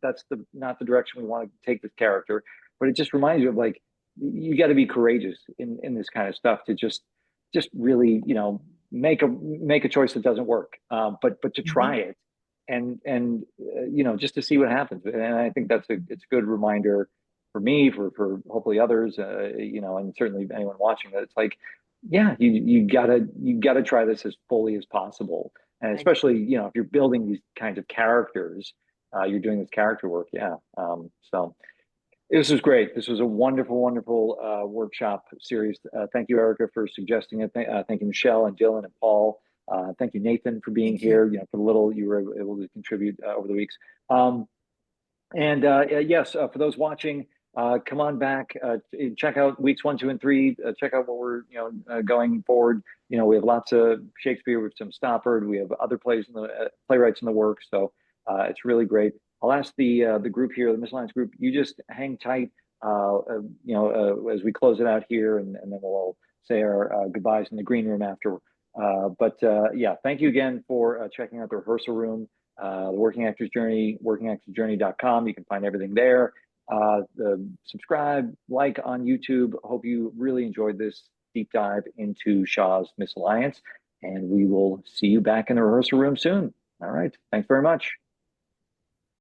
not the direction we want to take this character. but it just reminds you of like, you got to be courageous in this kind of stuff to just really, you know, make a choice that doesn't work, but to try it and you know, just to see what happens. And I think it's a good reminder for me, for hopefully others, you know, and certainly anyone watching, that it's like, yeah, you gotta try this as fully as possible, and especially, you know, if you're building these kinds of characters, you're doing this character work, yeah. So this was great. This was a wonderful, wonderful workshop series. Thank you, Erika, for suggesting it. Thank you, Michele and Dylan and Paul. Thank you, Nathan, for being here. You know, for the little you were able to contribute over the weeks. Yes, for those watching, come on back, check out weeks 1, 2, and 3. Check out what we're, you know, going forward. You know, we have lots of Shakespeare with some Stoppard. We have other plays in the playwrights in the works. So it's really great. I'll ask the group here, the Misaligned group, you just hang tight, you know, as we close it out here, and then we'll all say our goodbyes in the green room after. Yeah, thank you again for checking out the rehearsal room, the Working Actors Journey, workingactorsjourney.com. You can find everything there. Subscribe, like on YouTube. Hope you really enjoyed this deep dive into Shaw's Misalliance, and we will see you back in the rehearsal room soon. All right, thanks very much.